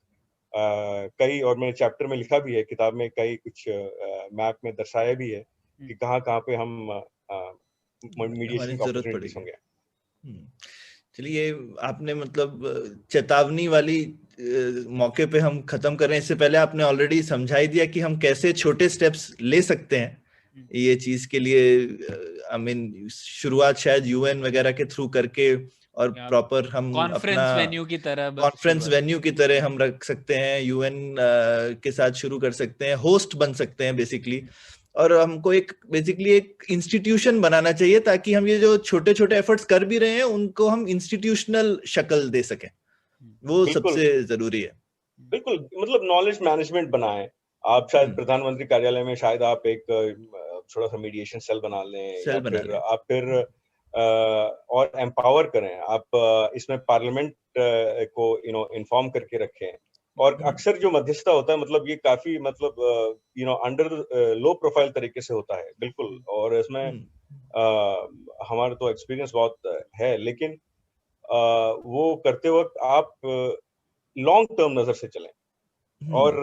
कई, और मैंने चैप्टर में लिखा भी है किताब में, कई कुछ मैप में दर्शाया भी है कि कहाँ पे हम मीडिएशन की अपॉर्चुनिटीज होंगे। चलिए, आपने मतलब चेतावनी वाली मौके पे हम खत्म कर रहे हैं, इससे पहले आपने ऑलरेडी समझा ही दिया कि हम कैसे छोटे स्टेप्स ले सकते हैं ये चीज के लिए। शुरुआत शायद यूएन वगैरह के थ्रू करके और प्रॉपर हम कॉन्फ्रेंस वेन्यू की तरह हम रख सकते हैं, यूएन के साथ शुरू कर सकते हैं, होस्ट बन सकते हैं बेसिकली, और हमको बेसिकली एक इंस्टीट्यूशन बनाना चाहिए ताकि हम ये जो छोटे छोटे एफर्ट्स कर भी रहे हैं उनको हम इंस्टीट्यूशनल शक्ल दे सकें। वो सबसे जरूरी है। बिल्कुल, मतलब नॉलेज मैनेजमेंट बनाएं आप, शायद प्रधानमंत्री कार्यालय में शायद आप एक छोटा सा मीडिएशन सेल बना लें, या फिर और एम्पावर करें आप, इसमें पार्लियामेंट को इन्फॉर्म करके रखें। और अक्सर जो मध्यस्थता होता है मतलब ये काफी मतलब अंडर लो प्रोफाइल तरीके से होता है, बिल्कुल, और इसमें हमारा तो एक्सपीरियंस बहुत है, लेकिन वो करते वक्त आप लॉन्ग टर्म नजर से चलें। और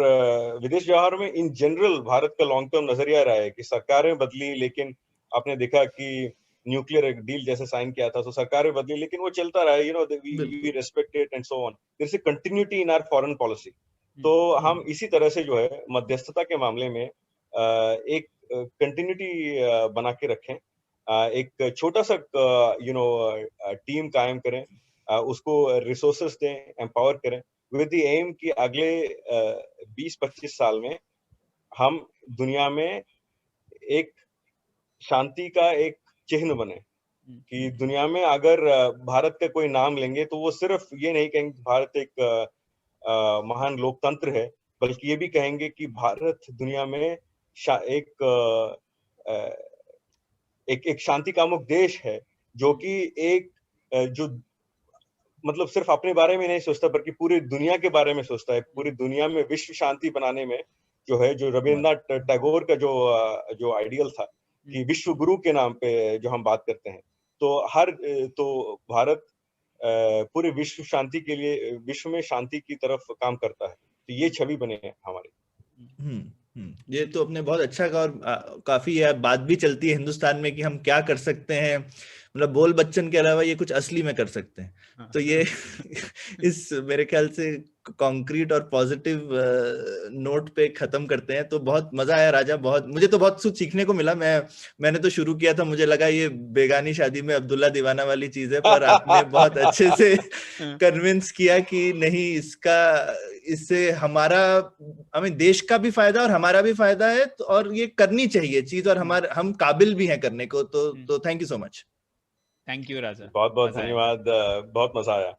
विदेश व्यवहार में इन जनरल भारत का लॉन्ग टर्म नजरिया रहा है कि सरकारें बदली, लेकिन आपने देखा कि न्यूक्लियर डील जैसे साइन किया था तो सरकारें बदली लेकिन वो चलता रहा, we respect it and so on. There is a continuity in our foreign policy. तो हम इसी तरह से जो है मध्यस्थता के मामले में एक कंटिन्यूटी बना के रखें, एक छोटा सा टीम कायम करें, उसको रिसोर्सेस दें, एम्पावर करें, विद द एम कि अगले 20-25 साल में हम दुनिया में एक शांति का एक चिन्ह बने, कि दुनिया में अगर भारत का कोई नाम लेंगे तो वो सिर्फ ये नहीं कहेंगे भारत एक महान लोकतंत्र है, बल्कि ये भी कहेंगे कि भारत दुनिया में एक शांति कामुक देश है, जो कि एक जो मतलब सिर्फ अपने बारे में नहीं सोचता बल्कि पूरी दुनिया के बारे में सोचता है। पूरी दुनिया में विश्व शांति बनाने में जो है, जो रविन्द्रनाथ टैगोर का जो आइडियल था कि विश्व गुरु के नाम पे जो हम बात करते हैं, तो भारत पूरे विश्व शांति के लिए, विश्व में शांति की तरफ काम करता है। तो ये छवि बने हैं हमारी। ये तो आपने बहुत अच्छा कहा, और काफी बात भी चलती है हिंदुस्तान में कि हम क्या कर सकते हैं, मतलब बोल बच्चन के अलावा ये कुछ असली में कर सकते हैं। तो ये इस मेरे ख्याल से कॉन्क्रीट और पॉजिटिव नोट पे खत्म करते हैं। तो बहुत मजा आया राजा, मुझे तो बहुत कुछ सीखने को मिला। मैंने तो शुरू किया था, मुझे लगा ये बेगानी शादी में अब्दुल्ला दीवाना वाली चीज है, पर आपने बहुत अच्छे से कन्विंस किया कि नहीं, इससे हमारा देश का भी फायदा और हमारा भी फायदा है, और ये करनी चाहिए चीज, और हम काबिल भी हैं करने को। तो thank you so much. Thank you Raja, बहुत बहुत धन्यवाद, बहुत मजा आया।